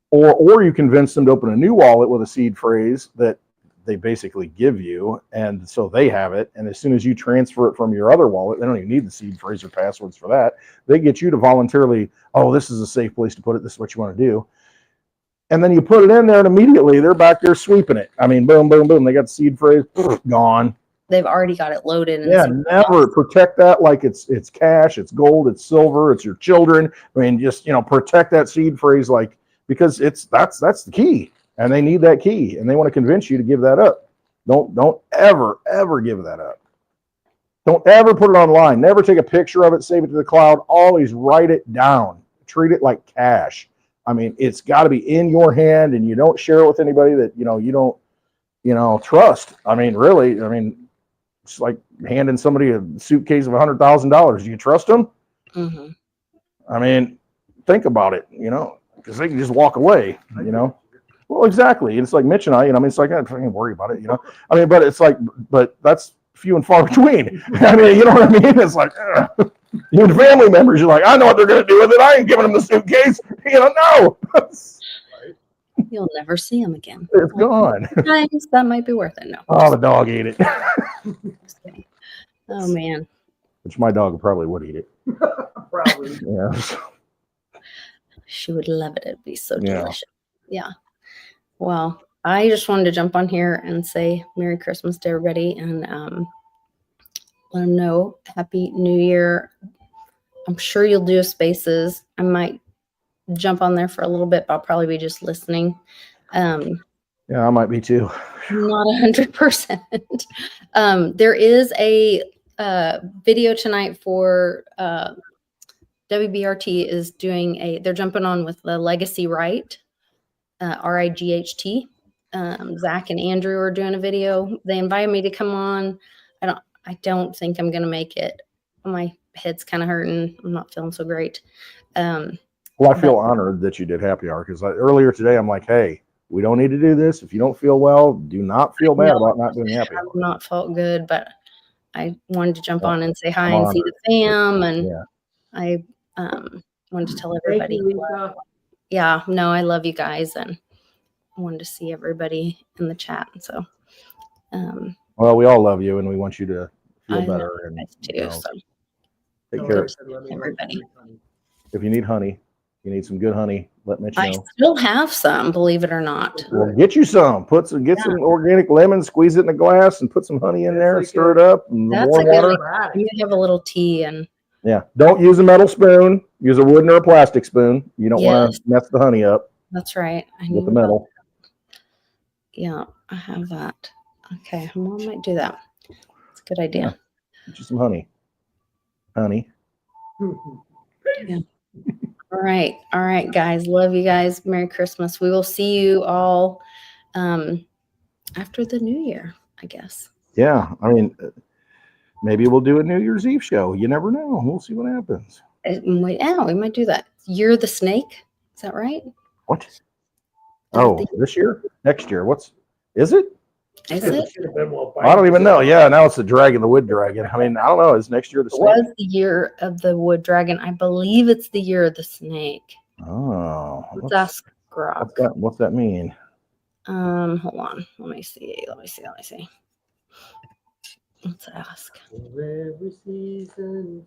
Speaker 2: or you convince them to open a new wallet with a seed phrase that they basically give you, and so they have it. And as soon as you transfer it from your other wallet, they don't even need the seed phrase or passwords for that. They get you to voluntarily, oh, this is a safe place to put it. This is what you want to do. And then you put it in there, and immediately they're back there sweeping it. I mean, boom, boom, boom. They got the seed phrase, gone.
Speaker 1: They've already got it loaded. And
Speaker 2: yeah, never protect that like it's cash, it's gold, it's silver, it's your children. I mean, just, you know, protect that seed phrase, like, because that's the key, and they need that key, and they want to convince you to give that up. Don't ever give that up. Don't ever put it online. Never take a picture of it, save it to the cloud. Always write it down. Treat it like cash. I mean, it's got to be in your hand, and you don't share it with anybody that you don't trust. I mean, really, I mean. It's like handing somebody a suitcase of $100,000. Do you trust them?
Speaker 1: Mm-hmm.
Speaker 2: I mean, think about it, you know, because they can just walk away, you know. Well, exactly. It's like Mitch and I, you know, I mean, it's like, I don't even worry about it, you know. I mean, but it's like, but that's few and far between. I mean, you know what I mean? It's like, even family members, you're like, I know what they're going to do with it. I ain't giving them the suitcase. You know, no.
Speaker 1: You'll never see them again.
Speaker 2: It's gone.
Speaker 1: Sometimes that might be worth it. No.
Speaker 2: Oh, the dog ate it.
Speaker 1: Oh man.
Speaker 2: Which my dog probably would eat it.
Speaker 3: Probably.
Speaker 2: Yeah.
Speaker 1: She would love it. It'd be so delicious. Yeah. Well, I just wanted to jump on here and say Merry Christmas to everybody, and let them know Happy New Year. I'm sure you'll do spaces. I might jump on there for a little bit, but I'll probably be just listening.
Speaker 2: Yeah, I might be too.
Speaker 1: Not 100%. There is a video tonight for WBRT is doing they're jumping on with the Legacy Right, RIGHT. Zach and Andrew are doing a video. They invited me to come on. I don't think I'm gonna make it. My head's kind of hurting. I'm not feeling so great.
Speaker 2: Well, I feel honored that you did happy hour, because earlier today I'm like, hey, we don't need to do this. If you don't feel well, do not feel bad about not doing happy hour.
Speaker 1: I've not felt good, but I wanted to jump on and say hi and see the fam, and I wanted to tell everybody.
Speaker 3: Thank you, Lisa.
Speaker 1: Yeah, no, I love you guys, and I wanted to see everybody in the chat. So,
Speaker 2: well, we all love you, and we want you to feel
Speaker 1: I
Speaker 2: better.
Speaker 1: love
Speaker 2: And
Speaker 1: you guys too. So,
Speaker 2: take care.
Speaker 1: Everybody.
Speaker 2: If you need honey, you need some good honey, let Mitch know.
Speaker 1: I still have some, believe it or not.
Speaker 2: Well, get you some. Get some organic lemon, squeeze it in a glass, and put some honey in there, and stir it up, and
Speaker 1: That's
Speaker 2: warm
Speaker 1: a good
Speaker 2: water.
Speaker 1: idea. You have a little tea and.
Speaker 2: Yeah, don't use a metal spoon. Use a wooden or a plastic spoon. You don't want to mess the honey up.
Speaker 1: That's right.
Speaker 2: With the metal.
Speaker 1: Yeah, I have that. Okay, Mom might do that. It's a good idea.
Speaker 2: Yeah. Get you some honey. Honey.
Speaker 1: Yeah. All right, guys. Love you guys. Merry Christmas. We will see you all after the new year, I guess.
Speaker 2: Yeah, I mean, Maybe we'll do a New Year's Eve show. You never know. We'll see what happens.
Speaker 1: We might do that. Year of the Snake. Is that right?
Speaker 2: What?
Speaker 1: Is
Speaker 2: Oh,
Speaker 1: it
Speaker 2: this year? Next year? Is it?
Speaker 1: Is it?
Speaker 3: Should have been while
Speaker 2: I don't
Speaker 3: Biden
Speaker 2: even
Speaker 3: was
Speaker 2: know.
Speaker 3: in
Speaker 2: Yeah, now it's the dragon, the wood dragon. I mean, I don't know. Is next year the
Speaker 1: It
Speaker 2: snake?
Speaker 1: was the year of the wood dragon. I believe it's the year of the snake.
Speaker 2: Oh,
Speaker 1: Let's ask Grok.
Speaker 2: what's that mean?
Speaker 1: Hold on. Let me see. Let's ask.
Speaker 3: Every season.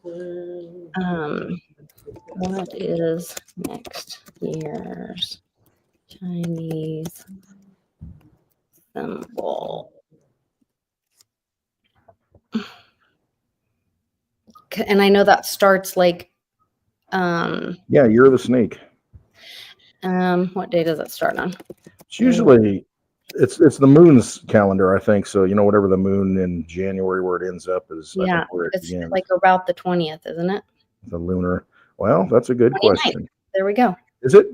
Speaker 1: What is next year's Chinese symbol? And I know that starts like
Speaker 2: Yeah, Year of the Snake.
Speaker 1: what day does it start on?
Speaker 2: It's usually it's the moon's calendar, I think. So whatever the moon in January where it ends up is. I
Speaker 1: Yeah,
Speaker 2: think where it
Speaker 1: it's
Speaker 2: begins.
Speaker 1: like about the 20th, isn't it?
Speaker 2: The lunar. Well, that's a good
Speaker 1: 29th.
Speaker 2: question.
Speaker 1: There we go.
Speaker 2: Is it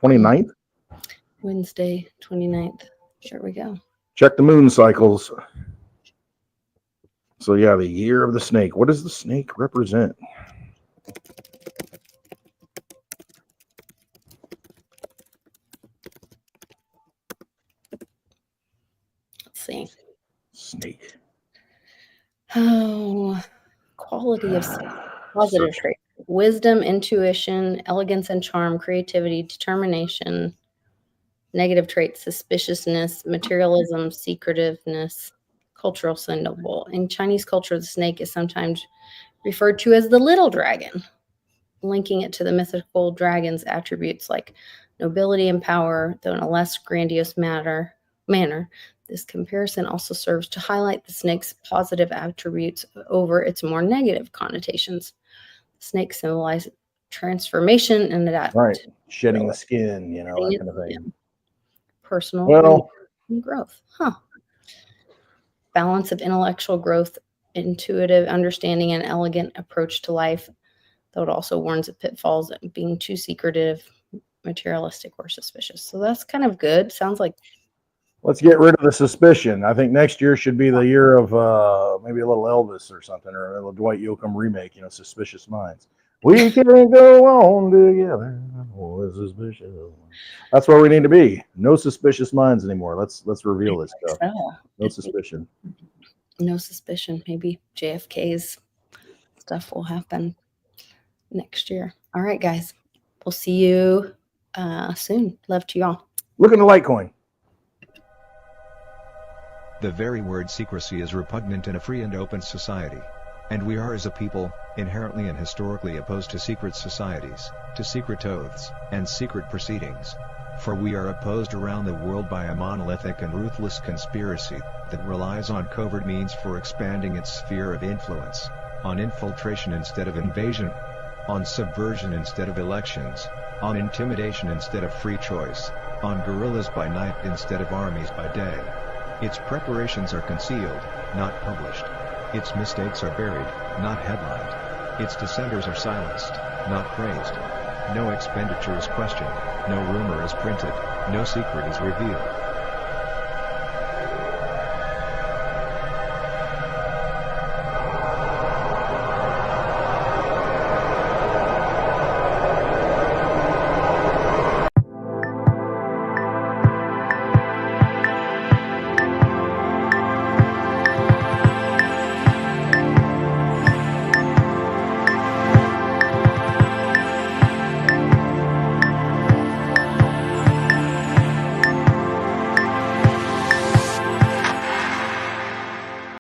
Speaker 2: 29th?
Speaker 1: Wednesday, 29th. Sure we go.
Speaker 2: Check the moon cycles. So yeah, the Year of the Snake. What does the snake represent?
Speaker 1: Let's see.
Speaker 2: Snake.
Speaker 1: Oh, quality of positive traits: wisdom, intuition, elegance and charm, creativity, determination. Negative traits: suspiciousness, materialism, secretiveness. Cultural symbol. In Chinese culture, the snake is sometimes referred to as the little dragon, linking it to the mythical dragon's attributes like nobility and power, though in a less grandiose manner. This comparison also serves to highlight the snake's positive attributes over its more negative connotations. Snakes symbolize transformation and adapt.
Speaker 2: Right. Shedding the skin, that kind of thing.
Speaker 1: Personal growth. Balance of intellectual growth, intuitive understanding, and elegant approach to life, though it also warns of pitfalls of being too secretive, materialistic, or suspicious. So that's kind of good. Sounds like.
Speaker 2: Let's get rid of the suspicion. I think next year should be the year of maybe a little Elvis or something, or a little Dwight Yoakam remake, Suspicious Minds. We can go on together. Oh, suspicious. That's where we need to be. No suspicious minds anymore. Let's reveal this stuff. No suspicion.
Speaker 1: No suspicion. Maybe JFK's stuff will happen next year. All right, guys. We'll see you soon. Love to y'all.
Speaker 2: Look in the Litecoin.
Speaker 4: The very word secrecy is repugnant in a free and open society. And we are as a people, inherently and historically opposed to secret societies, to secret oaths, and secret proceedings. For we are opposed around the world by a monolithic and ruthless conspiracy that relies on covert means for expanding its sphere of influence, on infiltration instead of invasion, on subversion instead of elections, on intimidation instead of free choice, on guerrillas by night instead of armies by day. Its preparations are concealed, not published. Its mistakes are buried, not headlined. Its dissenters are silenced, not praised. No expenditure is questioned, no rumor is printed, no secret is revealed.